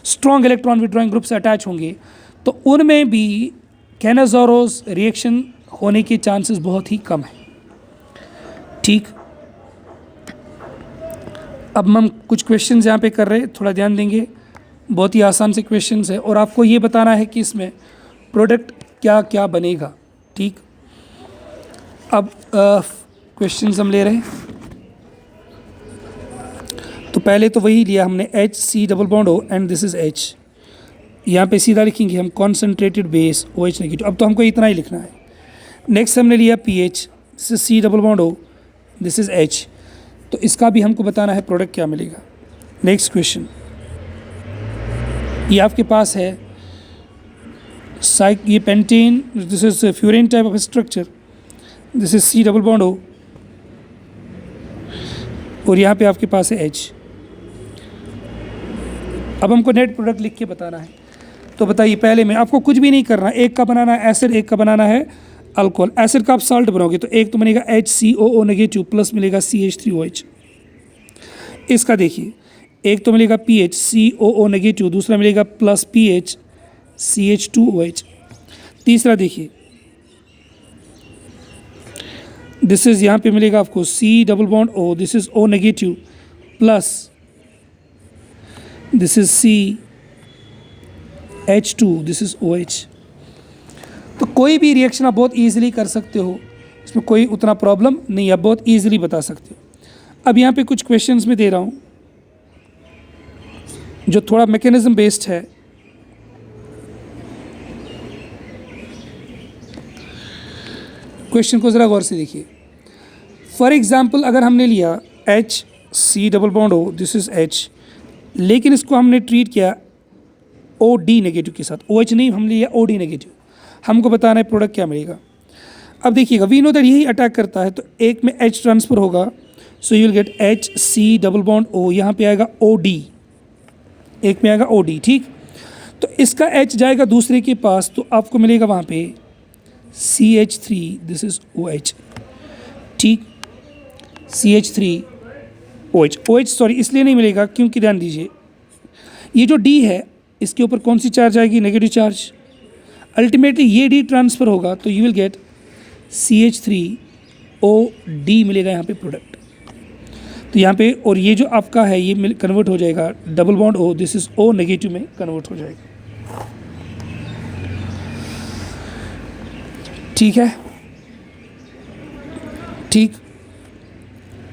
स्ट्रॉन्ग इलेक्ट्रॉन विड्रॉइंग ग्रुप से अटैच होंगे, तो उनमें भी कैनाज़ोरोस रिएक्शन होने के चांसेस बहुत ही कम है। ठीक, अब हम कुछ क्वेश्चंस यहाँ पे कर रहे हैं, थोड़ा ध्यान देंगे, बहुत ही आसान से क्वेश्चंस है और आपको ये बताना है कि इसमें प्रोडक्ट क्या क्या बनेगा। ठीक, अब क्वेश्चंस हम ले रहे हैं, तो पहले तो वही लिया हमने H C double bond O and this is H, यहाँ पे सीधा लिखेंगे हम कॉन्सेंट्रेटेड बेस OH नेगेटिव, अब तो हमको इतना ही लिखना है। नेक्स्ट हमने लिया pH, this is C double bond O, this is H, तो इसका भी हमको बताना है प्रोडक्ट क्या मिलेगा। नेक्स्ट क्वेश्चन, ये आपके पास है ये pentane, this is furan type of structure, this is C double bond O और यहाँ पे आपके पास है H। अब हमको नेट प्रोडक्ट लिख के बताना है, तो बताइए, पहले में आपको कुछ भी नहीं करना, एक का बनाना है एसिड, एक का बनाना है अल्कोहल। एसिड का आप साल्ट बनाओगे तो एक तो मिलेगा HCOO नेगेटिव प्लस मिलेगा CH3OH। इसका देखिए, एक तो मिलेगा PHCOO नेगेटिव, दूसरा मिलेगा प्लस PH CH2OH। तीसरा देखिए, दिस इज यहाँ पे मिलेगा आपको C double bond O, this is O negative plus this is CH2, this is OH। तो कोई भी रिएक्शन आप बहुत ईजिली कर सकते हो, इसमें कोई उतना प्रॉब्लम नहीं, आप बहुत ईजिली बता सकते हो। अब यहाँ पे कुछ क्वेश्चंस में दे रहा हूँ जो थोड़ा मैकेनिज्म बेस्ड है। क्वेश्चन को ज़रा गौर से देखिए। फॉर एग्जांपल अगर हमने लिया H C double bond O, this is H, लेकिन इसको हमने ट्रीट किया OD नेगेटिव के साथ, OH नहीं, हमने लिया OD नेगेटिव, हमको बताना है प्रोडक्ट क्या मिलेगा। अब देखिएगा, वी नो दैट यही अटैक करता है, तो एक में H ट्रांसफ़र होगा, सो you will gate H C double bond O, यहाँ पे आएगा OD, एक में आएगा OD। ठीक, तो इसका H जाएगा दूसरे के पास, तो आपको मिलेगा वहाँ पे CH3, दिस इज OH। ठीक, CH3OH, OH सॉरी इसलिए नहीं मिलेगा क्योंकि ध्यान दीजिए, ये जो D है इसके ऊपर कौन सी चार्ज आएगी, नेगेटिव चार्ज। अल्टीमेटली ये D ट्रांसफ़र होगा तो यू विल गेट CH3OD मिलेगा यहाँ पे प्रोडक्ट। तो यहाँ पे, और ये जो आपका है ये कन्वर्ट हो जाएगा double bond O, this is O negative में कन्वर्ट हो जाएगा। ठीक है, ठीक।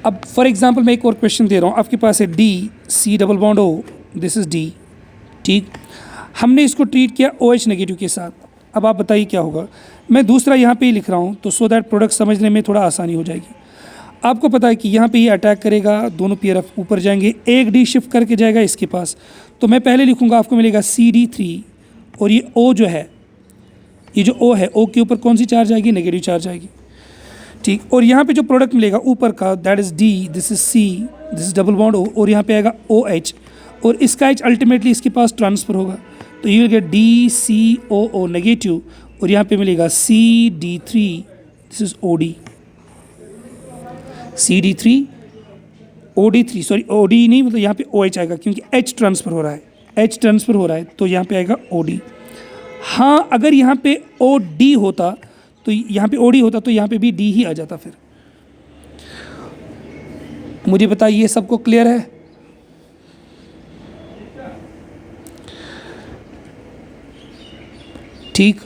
अब फॉर एग्जांपल मैं एक और क्वेश्चन दे रहा हूँ, आपके पास है D C double bond O, this is D। ठीक, हमने इसको ट्रीट किया OH नेगेटिव के साथ। अब आप बताइए क्या होगा। मैं दूसरा यहाँ पे ही लिख रहा हूँ तो सो दैट प्रोडक्ट समझने में थोड़ा आसानी हो जाएगी। आपको पता है कि यहाँ पे ये अटैक करेगा, दोनों पेयर ऊपर जाएंगे, एक D शिफ्ट करके जाएगा इसके पास, तो मैं पहले लिखूँगा, आपको मिलेगा CD3 और ये O जो है, ये जो O है, O के ऊपर कौन सी चार्ज आएगी, नेगेटिव चार्ज आएगी। ठीक, और यहाँ पे जो प्रोडक्ट मिलेगा ऊपर का, that is D, this is C, this is double bond O, और यहाँ पे आएगा OH, और इसका H अल्टीमेटली इसके पास ट्रांसफ़र होगा, तो you will gate DCOO negative, और यहाँ पे मिलेगा CD3, this is OD, CD3 OD3, sorry OD नहीं, मतलब यहाँ पे OH आएगा क्योंकि H ट्रांसफ़र हो रहा है, H ट्रांसफ़र हो रहा है, तो यहाँ पे आएगा OD। हाँ, अगर यहाँ पे OD होता तो यहाँ पे OD होता तो यहाँ पे भी D ही आ जाता। फिर मुझे बताइए, ये सबको क्लियर है? ठीक,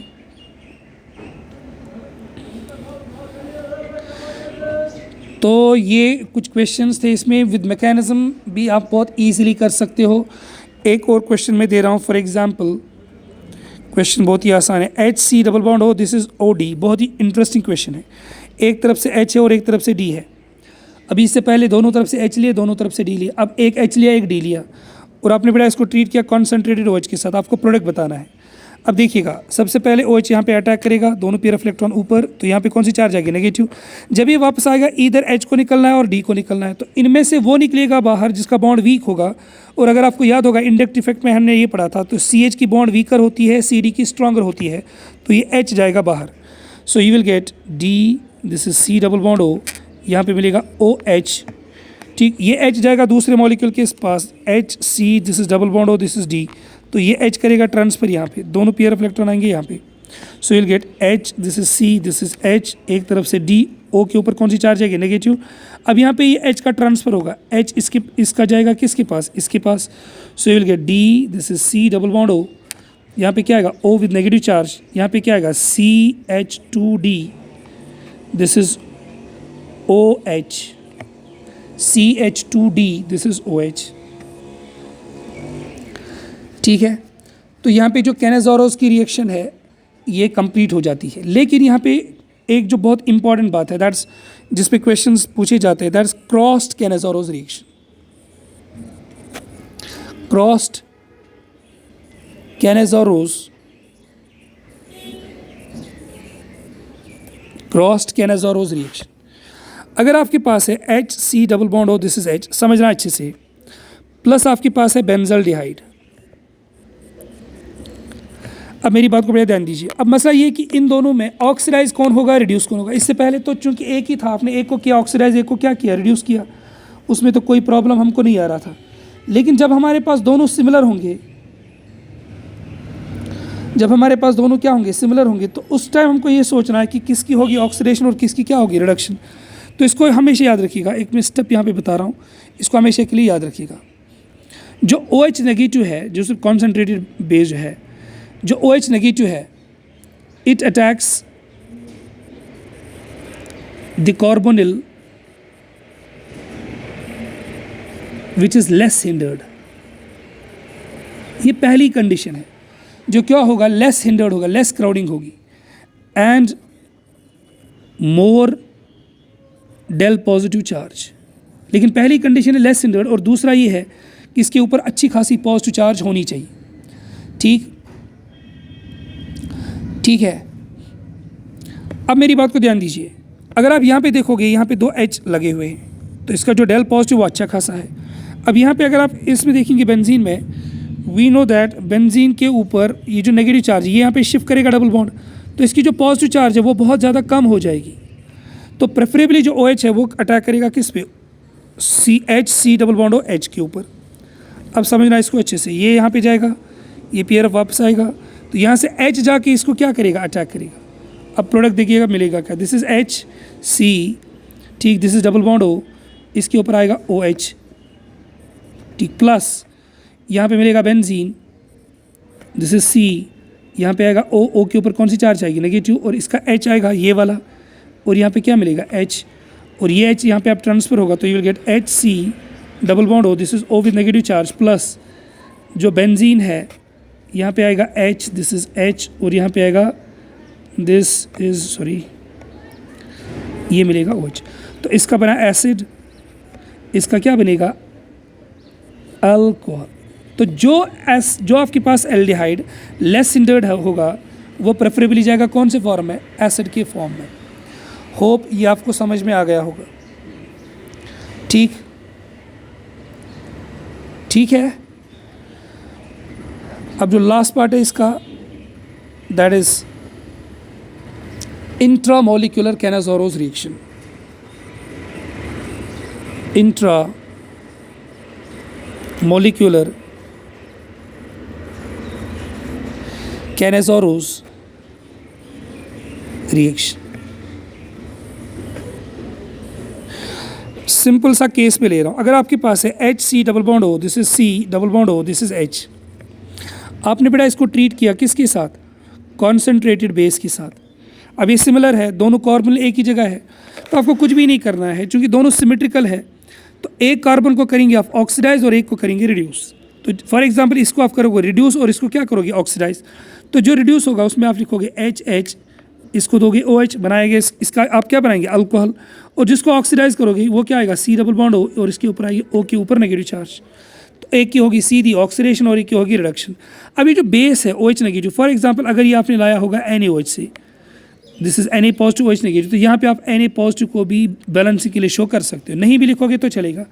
तो ये कुछ क्वेश्चंस थे, इसमें विद मैकेनिज्म भी आप बहुत इजीली कर सकते हो। एक और क्वेश्चन मैं दे रहा हूँ, फॉर एग्जांपल क्वेश्चन बहुत ही आसान है, H C double bond O, this is OD, बहुत ही इंटरेस्टिंग क्वेश्चन है। एक तरफ से H है और एक तरफ से D है। अभी इससे पहले दोनों तरफ से H लिया, दोनों तरफ से D लिया, अब एक H लिया, एक D लिया, और आपने बेटा इसको ट्रीट किया कॉन्सेंट्रेटेड OH के साथ। आपको प्रोडक्ट बताना है। अब देखिएगा, सबसे पहले OH यहाँ पे अटैक करेगा, दोनों पेयर ऑफ इलेक्ट्रॉन ऊपर, तो यहाँ पे कौन सी चार्ज आएगी, नेगेटिव। जब ये वापस आएगा, इधर H को निकलना है और D को निकलना है, तो इनमें से वो निकलेगा बाहर जिसका बॉन्ड वीक होगा। और अगर आपको याद होगा इंडक्ट इफेक्ट में हमने ये पढ़ा था, तो CH की बॉन्ड वीकर होती है, CD की स्ट्रॉन्गर होती है, तो ये H जाएगा बाहर। सो you will get D, this is C double bond O, यहाँ पे मिलेगा OH, ठीक। ये H जाएगा दूसरे मॉलिक्यूल के पास, HC, this is double bond O, this is D, तो ये H करेगा ट्रांसफर यहाँ पे, दोनों पेयर ऑफ इलेक्ट्रॉन आएंगे यहाँ पे। सो you will gate H, this is C, this is H, एक तरफ से D, O के ऊपर कौन सी चार्ज आएगी, नेगेटिव। अब यहाँ पे ये H का ट्रांसफर होगा, H इसका जाएगा किसके पास, इसके पास। So you will get D, this is C double bond O, यहाँ पे क्या आएगा, O विद नेगेटिव चार्ज, यहाँ पे क्या आएगा, CH2D, this is OH, CH2D, this is OH, ठीक है। तो यहाँ पे जो कैनाज़ोरोस की रिएक्शन है ये कंप्लीट हो जाती है। लेकिन यहाँ पे एक जो बहुत इंपॉर्टेंट बात है, दैट्स जिस पे क्वेश्चंस पूछे जाते हैं, that's crossed Cannizzaro reaction. Crossed Cannizzaro, crossed Cannizzaro reaction, अगर आपके पास है HC double bond O, this is H, समझना अच्छे से, प्लस आपके पास है बेंजल्डिहाइड। अब मेरी बात को बड़े ध्यान दीजिए। अब मसला ये कि इन दोनों में ऑक्सीडाइज कौन होगा, रिड्यूस कौन होगा। इससे पहले तो चूंकि एक ही था, आपने एक को किया ऑक्सीडाइज, एक को क्या किया, रिड्यूस किया, उसमें तो कोई प्रॉब्लम हमको नहीं आ रहा था। लेकिन जब हमारे पास दोनों सिमिलर होंगे, जब हमारे पास दोनों क्या होंगे, सिमिलर होंगे, तो उस टाइम हमको ये सोचना है कि किसकी होगी ऑक्सीडेशन और किसकी क्या होगी, रिडक्शन। तो इसको हमेशा याद रखिएगा, एक मैं स्टेप यहाँ पे बता रहा हूँ, इसको हमेशा के लिए याद रखिएगा। जो OH नेगेटिव है, जो सिर्फ कॉन्सेंट्रेटेड बेस है, जो OH नेगेटिव है, it attacks the carbonyl which is less hindered. ये पहली कंडीशन है, जो क्या होगा, लेस हिंडर्ड होगा, लेस क्राउडिंग होगी, and more del positive charge. लेकिन पहली कंडीशन है लेस हिंडर्ड, और दूसरा ये है कि इसके ऊपर अच्छी खासी पॉजिटिव चार्ज होनी चाहिए, ठीक है। अब मेरी बात को ध्यान दीजिए, अगर आप यहाँ पे देखोगे, यहाँ पे 2 H लगे हुए हैं, तो इसका जो डेल पॉजिटिव वो अच्छा खासा है। अब यहाँ पे अगर आप इसमें देखेंगे बेंजीन में, वी नो दैट बेंजीन के ऊपर ये जो नेगेटिव चार्ज ये यहाँ पे शिफ्ट करेगा डबल बॉन्ड, तो इसकी जो पॉजिटिव चार्ज है वो बहुत ज़्यादा कम हो जाएगी। तो प्रेफरेबली जो OH है वो अटैक करेगा किस पे, CH double bond O H के ऊपर। अब समझना इसको अच्छे से, ये यहाँ पे जाएगा, ये पेयर वापस आएगा, तो यहाँ से H जाके इसको क्या करेगा, अटैक करेगा। अब प्रोडक्ट देखिएगा मिलेगा क्या, दिस इज HC, ठीक, this is double bond O, इसके ऊपर आएगा OH, ठीक, प्लस यहाँ पे मिलेगा बेंजीन, दिस इज C, यहाँ पे आएगा O के ऊपर कौन सी चार्ज आएगी, नेगेटिव, और इसका H आएगा ये वाला, और यहाँ पे क्या मिलेगा, H, और ये H यहाँ पे आप ट्रांसफर होगा, तो you will get HC double bond O, this is O with negative charge, plus जो बेंजीन है यहाँ पे आएगा H, दिस इज H, और यहाँ पे आएगा दिस इज सॉरी ये मिलेगा OH। तो इसका बना एसिड, इसका क्या बनेगा, अल्कोहल। तो जो आपके पास एल्डिहाइड लेस हिंडर्ड होगा वो प्रेफरेबली जाएगा कौन से फॉर्म में, एसिड के फॉर्म में। होप ये आपको समझ में आ गया होगा, ठीक है। अब जो लास्ट पार्ट है इसका, that is intramolecular Cannizzaro reaction. Intramolecular Cannizzaro reaction. Simple सा केस में ले रहा हूँ, अगर आपके पास है HC double bond O, this is C double bond O, this is H। आपने बेटा इसको ट्रीट किया किसके साथ, कॉन्सेंट्रेटेड बेस के साथ। अब ये सिमिलर है, दोनों कार्बन एक ही जगह है, तो आपको कुछ भी नहीं करना है, क्योंकि दोनों सिमेट्रिकल है। तो एक कार्बन को करेंगे आप ऑक्सीडाइज और एक को करेंगे रिड्यूस। तो फॉर एग्जांपल इसको आप करोगे रिड्यूस और इसको क्या करोगे, ऑक्सीडाइज। तो जो रिड्यूस होगा उसमें आप लिखोगे HH, इसको दोगे OH, बनाएंगे इसका आप क्या बनाएंगे, अल्कोहल। और जिसको ऑक्सीडाइज करोगे वो क्या आएगा, C डबल बॉन्ड O, और इसके ऊपर आएगी O के ऊपर नेगेटिव चार्ज। तो एक की होगी सीधी ऑक्सीडेशन और एक की होगी रिडक्शन। अब ये जो बेस है OH नेगेटिव, फॉर एग्जांपल अगर ये आपने लाया होगा NaOH से, this is Na positive OH negative, तो यहाँ पे आप Na पॉजिटिव को भी बैलेंसिंग के लिए शो कर सकते हो, नहीं भी लिखोगे तो चलेगा।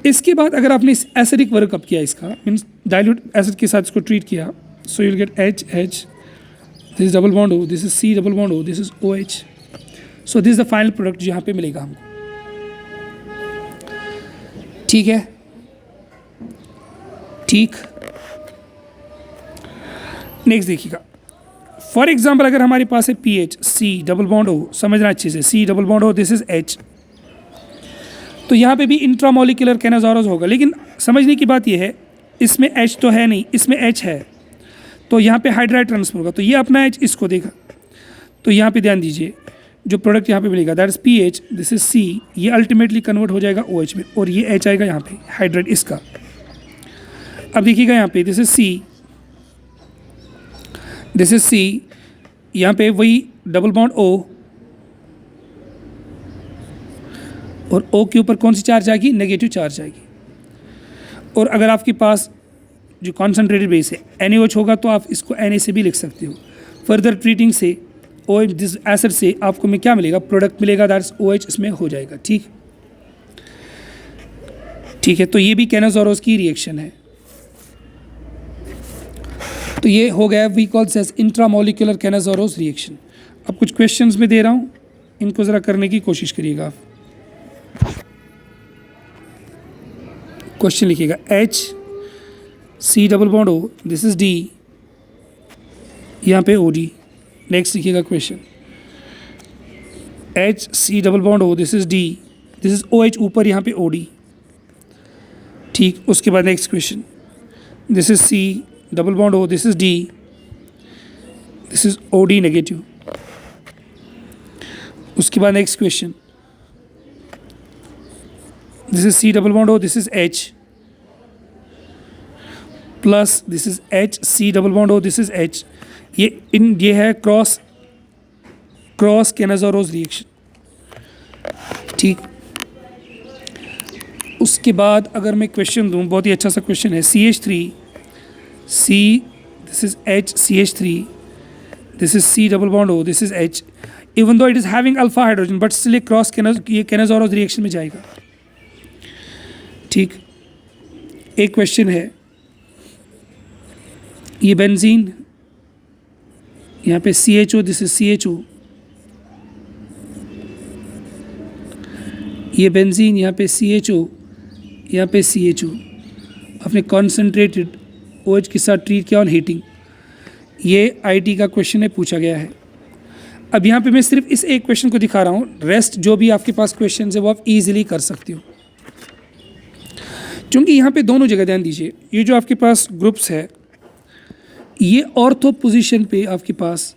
इसके बाद अगर आपने इस एसिडिक वर्कअप किया, इसका मीन्स डाइल्यूट एसिड के साथ इसको ट्रीट किया, so you'll get H, this is double bond O, this is C double bond O, this is OH। So this is the final product जो यहाँ पे मिलेगा हमको। ठीक है, ठीक। नेक्स्ट देखिएगा, फॉर एग्जाम्पल अगर हमारे पास है pH C double bond O, समझना अच्छे से, C double bond O, this is H, तो यहाँ पे भी इंट्रामोलिकुलर कैनाजोरस होगा, लेकिन समझने की बात यह है इसमें H तो है नहीं, इसमें H है, तो यहाँ पे हाइड्राइड ट्रांसफर होगा, तो ये अपना H इसको देगा, तो यहाँ पे ध्यान दीजिए जो प्रोडक्ट यहाँ पे मिलेगा that is pH, this is C, ये अल्टीमेटली कन्वर्ट हो जाएगा OH में, और ये H आएगा यहाँ पे हाइड्राइड इसका। अब देखिएगा यहाँ पे this is C, this is C, यहाँ पे वही डबल बॉन्ड O, और O के ऊपर कौन सी चार्ज आएगी, नेगेटिव चार्ज आएगी। और अगर आपके पास जो कॉन्सेंट्रेटेड बेस है NaOH होगा तो आप इसको Na से भी लिख सकते हो। फर्दर ट्रीटिंग से OH दिस एसिड से आपको में क्या मिलेगा, प्रोडक्ट मिलेगा, दैट्स OH इसमें हो जाएगा। ठीक, ठीक है, तो ये भी कैनाजोरस की रिएक्शन है। तो ये हो गया we calls as intramolecular Cannizzaro reaction. अब कुछ क्वेश्चंस में दे रहा हूँ, इनको ज़रा करने की कोशिश करिएगा आप। क्वेश्चन लिखिएगा H C double bond O, this is D, यहाँ पे OD। नेक्स्ट लिखिएगा question H C double bond O, this is D, this is OH ऊपर यहाँ पे OD। ठीक, उसके बाद next question, this is C double bond O, this is D, this is OD negative. उसके बाद next question, this is C double bond O, this is H, plus this is H C double bond O, this is H। ये है cross कैनाजोरस reaction. ठीक, उसके बाद अगर मैं question दूं, बहुत ही अच्छा सा क्वेश्चन है, CH3 C, this is H CH3, this is C double bond O, this is H, even though it is having alpha hydrogen but still ये कैनाजोरस रिएक्शन में जाएगा। ठीक, एक क्वेश्चन है, ये बेंजीन, यहाँ पे CHO, दिस इज CHO, ये बेंजीन, यहाँ पे CHO, यहाँ पे CHO, अपने कॉन्सेंट्रेटेड OH के साथ ट्रीट किया ऑन हीटिंग। ये IT का क्वेश्चन है, पूछा गया है। अब यहाँ पे मैं सिर्फ इस एक क्वेश्चन को दिखा रहा हूँ, रेस्ट जो भी आपके पास क्वेश्चन है वो आप इजीली कर सकते हो, क्योंकि यहाँ पे दोनों जगह ध्यान दीजिए, ये जो आपके पास ग्रुप्स है ये ऑर्थो पोजीशन पे आपके पास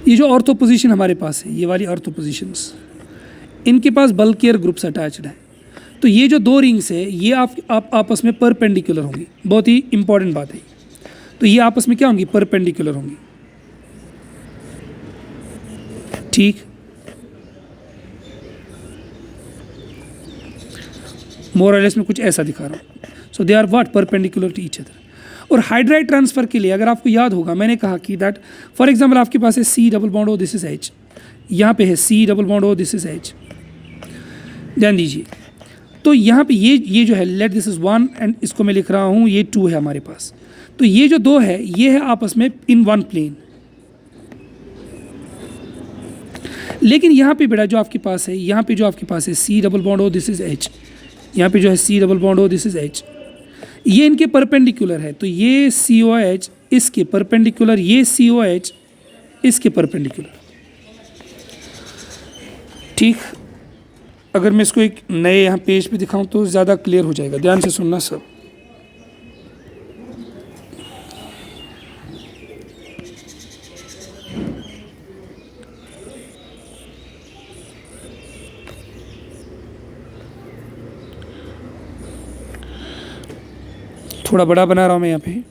ये जो ऑर्थो पोजीशन हमारे पास है, ये वाली ऑर्थो पोजीशंस, इनके पास बल्कियर ग्रुप्स अटैच्ड है। तो ये जो दो रिंग्स है ये आप आपस में परपेंडिकुलर होंगी, बहुत ही इंपॉर्टेंट बात है। तो ये आपस में क्या होंगी, परपेंडिकुलर होंगी। ठीक, मोर और लेस में कुछ ऐसा दिखा रहा हूँ। So they are what, perpendicular to each other. और हाइड्राइड ट्रांसफर के लिए अगर आपको याद होगा, मैंने कहा कि दैट फॉर एग्जांपल आपके पास है C double bond O, this is H, यहाँ पे है C double bond O, this is H। ध्यान दीजिए, तो यहाँ पे ये जो है लेट दिस इज 1 एंड इसको मैं लिख रहा हूँ ये 2 है हमारे पास। तो ये जो दो है ये है आपस में इन वन प्लेन, लेकिन यहाँ पे बेटा जो आपके पास है, यहाँ पे जो आपके पास है C double bond O, this is H, यहाँ पे जो है C double bond O, this is H, ये इनके परपेंडिकुलर है। तो ये COH इसके परपेंडिकुलर, ये COH इसके परपेंडिकुलर। ठीक, अगर मैं इसको एक नए यहाँ पेज पे दिखाऊं तो ज़्यादा क्लियर हो जाएगा, ध्यान से सुनना सब। थोड़ा बड़ा बना रहा हूँ मैं यहाँ पे।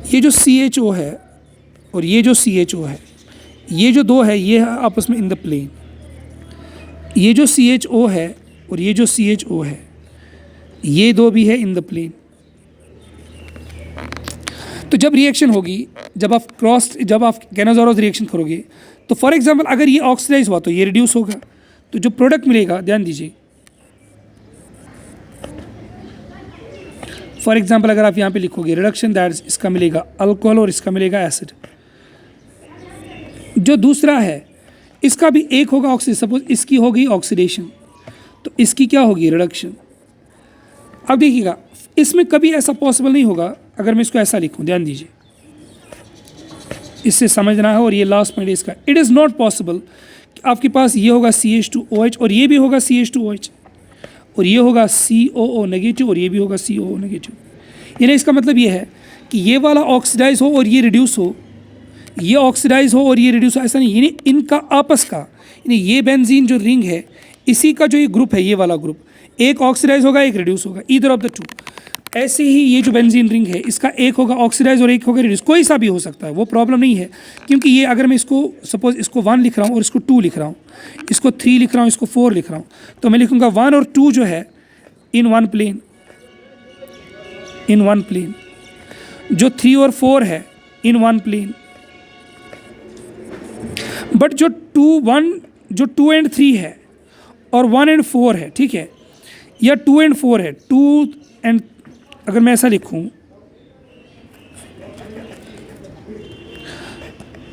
ये जो CHO है और ये जो CHO है, ये जो दो है ये है आपस में इन द प्लेन। ये जो CHO है और ये जो CHO है, ये दो भी है इन द प्लेन। तो जब रिएक्शन होगी, जब आप कैनाज़ोरोस रिएक्शन करोगे, तो फॉर एग्जांपल अगर ये ऑक्सीडाइज हुआ तो ये रिड्यूस होगा, तो जो प्रोडक्ट मिलेगा, ध्यान दीजिए, फॉर एग्जांपल अगर आप यहाँ पे लिखोगे रिडक्शन, दैट इसका मिलेगा अल्कोहल और इसका मिलेगा एसिड। जो दूसरा है इसका भी एक होगा ऑक्सीडेशन, सपोज इसकी होगी ऑक्सीडेशन, तो इसकी क्या होगी रिडक्शन। अब देखिएगा इसमें कभी ऐसा पॉसिबल नहीं होगा अगर मैं इसको ऐसा लिखूं, ध्यान दीजिए, इससे समझना है। और ये लास्ट पॉइंट इसका, इट इज़ नॉट पॉसिबल कि आपके पास ये होगा CH2OH और ये भी होगा CH2OH और ये होगा COO नेगेटिव और ये भी होगा COO नेगेटिव। यानी इसका मतलब ये है कि ये वाला ऑक्सीडाइज हो और ये रिड्यूस हो, ये ऑक्सीडाइज हो और ये रिड्यूस हो, ऐसा नहीं। यानी इनका आपस का, यानी ये बेंजीन जो रिंग है, इसी का जो ये ग्रुप है, ये वाला ग्रुप, एक ऑक्सीडाइज होगा एक रिड्यूस होगा, ईदर ऑफ द टू। ऐसे ही ये जो बेंजीन रिंग है, इसका एक होगा ऑक्सीडाइज और एक होगा रिड्यूस, कोई सा भी हो सकता है, वो प्रॉब्लम नहीं है। क्योंकि ये अगर मैं इसको सपोज इसको 1 लिख रहा हूँ और इसको 2 लिख रहा हूँ, इसको 3 लिख रहा हूँ, इसको 4 लिख रहा हूँ, तो मैं लिखूँगा 1 और 2 जो है in one plane, in one plane. जो 3 और 4 है इन वन प्लेन। बट जो 2 एंड 3 है और 1 एंड 4 है, ठीक है, या 2 एंड 4 है, 2 एंड, अगर मैं ऐसा लिखूं,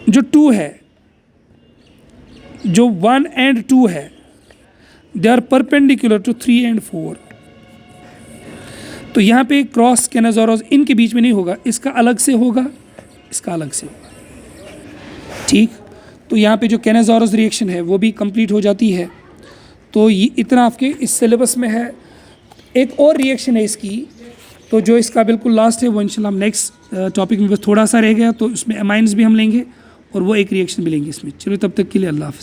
जो 2 है, जो 1 एंड 2 है, they are perpendicular to 3 and 4। तो यहाँ पे क्रॉस कैनाज़ोरोस इनके बीच में नहीं होगा, इसका अलग से होगा, इसका अलग से होगा, ठीक। तो यहाँ पे जो कैनाज़ोरोस रिएक्शन है वो भी कंप्लीट हो जाती है। तो ये इतना आपके इस सिलेबस में है। एक और रिएक्शन है इसकी, तो जो इसका बिल्कुल लास्ट है वो इंशाल्लाह हम नेक्स्ट टॉपिक में, बस थोड़ा सा रह गया तो उसमें अमाइंस भी हम लेंगे और वो एक रिएक्शन भी लेंगे इसमें। चलो तब तक के लिए अल्लाह हाफ़िज़।